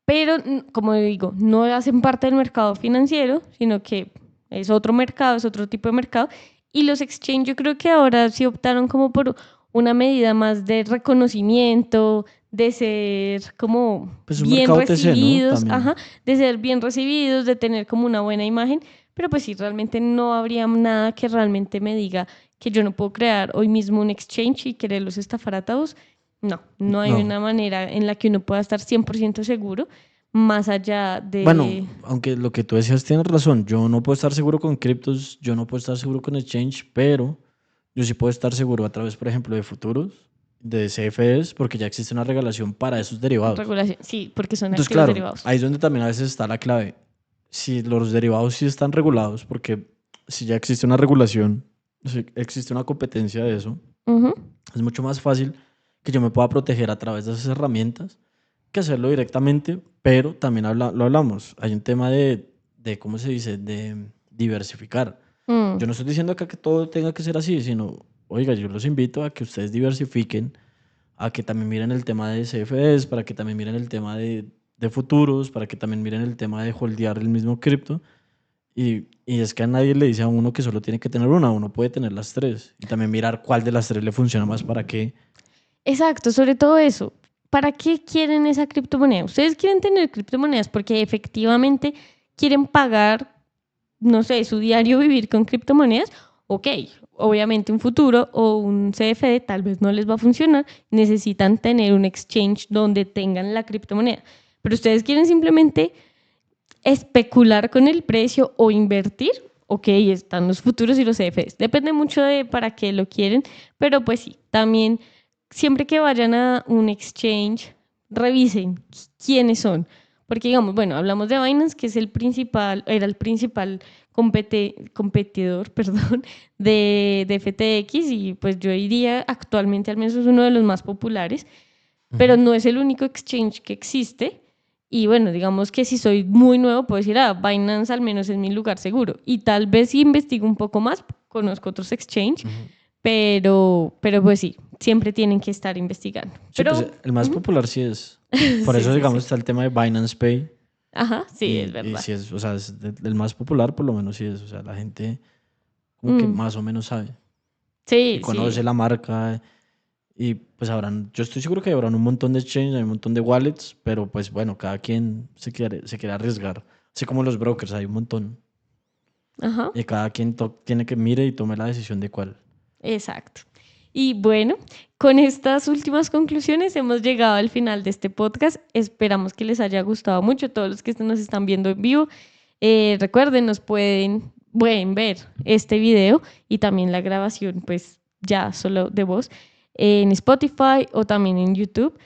pero como digo, no hacen parte del mercado financiero, sino que es otro mercado, es otro tipo de mercado. Y los exchange yo creo que ahora sí optaron como por una medida más de reconocimiento, de ser como Pues es un bien mercado OTC, ¿no? recibidos, También. ajá, de ser bien recibidos, de tener como una buena imagen, pero pues sí, realmente no habría nada que realmente me diga que yo no puedo crear hoy mismo un exchange y quererlos estafar a todos. No, no hay No. una manera en la que uno pueda estar 100% seguro, más allá Bueno, de... aunque lo que tú decías tienes razón, yo no puedo estar seguro con criptos, yo no puedo estar seguro con exchange, pero yo sí puedo estar seguro a través, por ejemplo, de futuros, de CFDs, porque ya existe una regulación para esos derivados. Regulación, sí, porque son Entonces, activos claro, derivados. ahí es donde también a veces está la clave. Si los derivados sí están regulados, porque si ya existe una regulación, si existe una competencia de eso, Ujú. es mucho más fácil que yo me pueda proteger a través de esas herramientas que hacerlo directamente, pero también lo hablamos. Hay un tema de, ¿cómo se dice?, de diversificar. Mm, Yo no estoy diciendo acá que todo tenga que ser así, sino, oiga, yo los invito a que ustedes diversifiquen, a que también miren el tema de CFDs, para que también miren el tema de futuros, para que también miren el tema de holdear el mismo cripto. Y es que a nadie le dice a uno que solo tiene que tener una, uno puede tener las tres. Y también mirar cuál de las tres le funciona más para qué. exacto, sobre todo eso. ¿Para qué quieren esa criptomoneda? Ustedes quieren tener criptomonedas porque efectivamente quieren pagar, no sé, su diario vivir con criptomonedas. Ok, obviamente un futuro o un CFD tal vez no les va a funcionar. Necesitan tener un exchange donde tengan la criptomoneda. Pero ustedes quieren simplemente especular con el precio o invertir, ok, están los futuros y los CFDs. Depende mucho de para qué lo quieren, pero pues sí, también siempre que vayan a un exchange, revisen quiénes son. Porque digamos, bueno, hablamos de Binance, que es el principal, era el principal competidor, perdón, de FTX y pues yo diría actualmente al menos es uno de los más populares, pero Ujú. no es el único exchange que existe Y bueno, digamos que si soy muy nuevo, puedo decir, Binance al menos es mi lugar seguro. Y tal vez si investigo un poco más, conozco otros exchange, pero pues sí, siempre tienen que estar investigando. Sí, Pero, pues el más popular sí es. Por sí, eso, sí, digamos, sí. está el tema de Binance Pay. Ajá, sí, es Y verdad. sí es, o sea, es el más popular, por lo menos sí es. O sea, la gente como que Mm, más o menos sabe y sí, conoce sí, la marca. Y pues habrán, yo estoy seguro que habrán un montón de exchanges, hay un montón de wallets, pero pues bueno, cada quien se quiere arriesgar. Así como los brokers, hay un montón. ajá, Y cada quien tiene que mire y tome la decisión de cuál. exacto. Y bueno, con estas últimas conclusiones hemos llegado al final de este podcast. Esperamos que les haya gustado mucho todos los que nos están viendo en vivo. Recuerden, pueden ver este video y también la grabación, pues ya solo de voz, en Spotify o también en YouTube.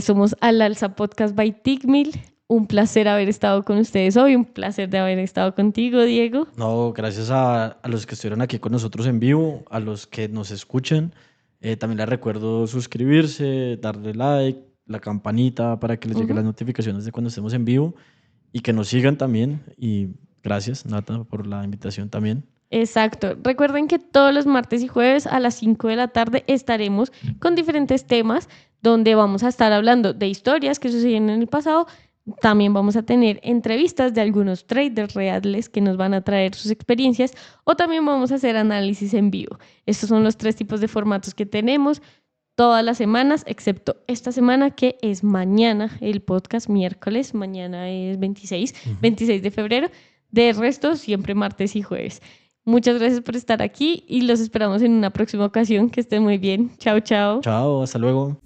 Somos Al Alza Podcast by Tigmil. Un placer haber estado con ustedes hoy, un placer de haber estado contigo, Diego. No, gracias a los que estuvieron aquí con nosotros en vivo, a los que nos escuchan. También les recuerdo suscribirse, darle like, la campanita para que les lleguen las notificaciones de cuando estemos en vivo y que nos sigan también. Y gracias, Nata, por la invitación también. Exacto. Recuerden que todos los martes y jueves a las 5 de la tarde estaremos con diferentes temas donde vamos a estar hablando de historias que sucedieron en el pasado. También vamos a tener entrevistas de algunos traders reales que nos van a traer sus experiencias o también vamos a hacer análisis en vivo. Estos son los 3 tipos de formatos que tenemos todas las semanas, excepto esta semana que es mañana el podcast, miércoles, mañana es 26 de febrero. De resto, siempre martes y jueves. Muchas gracias por estar aquí y los esperamos en una próxima ocasión. Que estén muy bien. Chao, chao. Chao, hasta luego.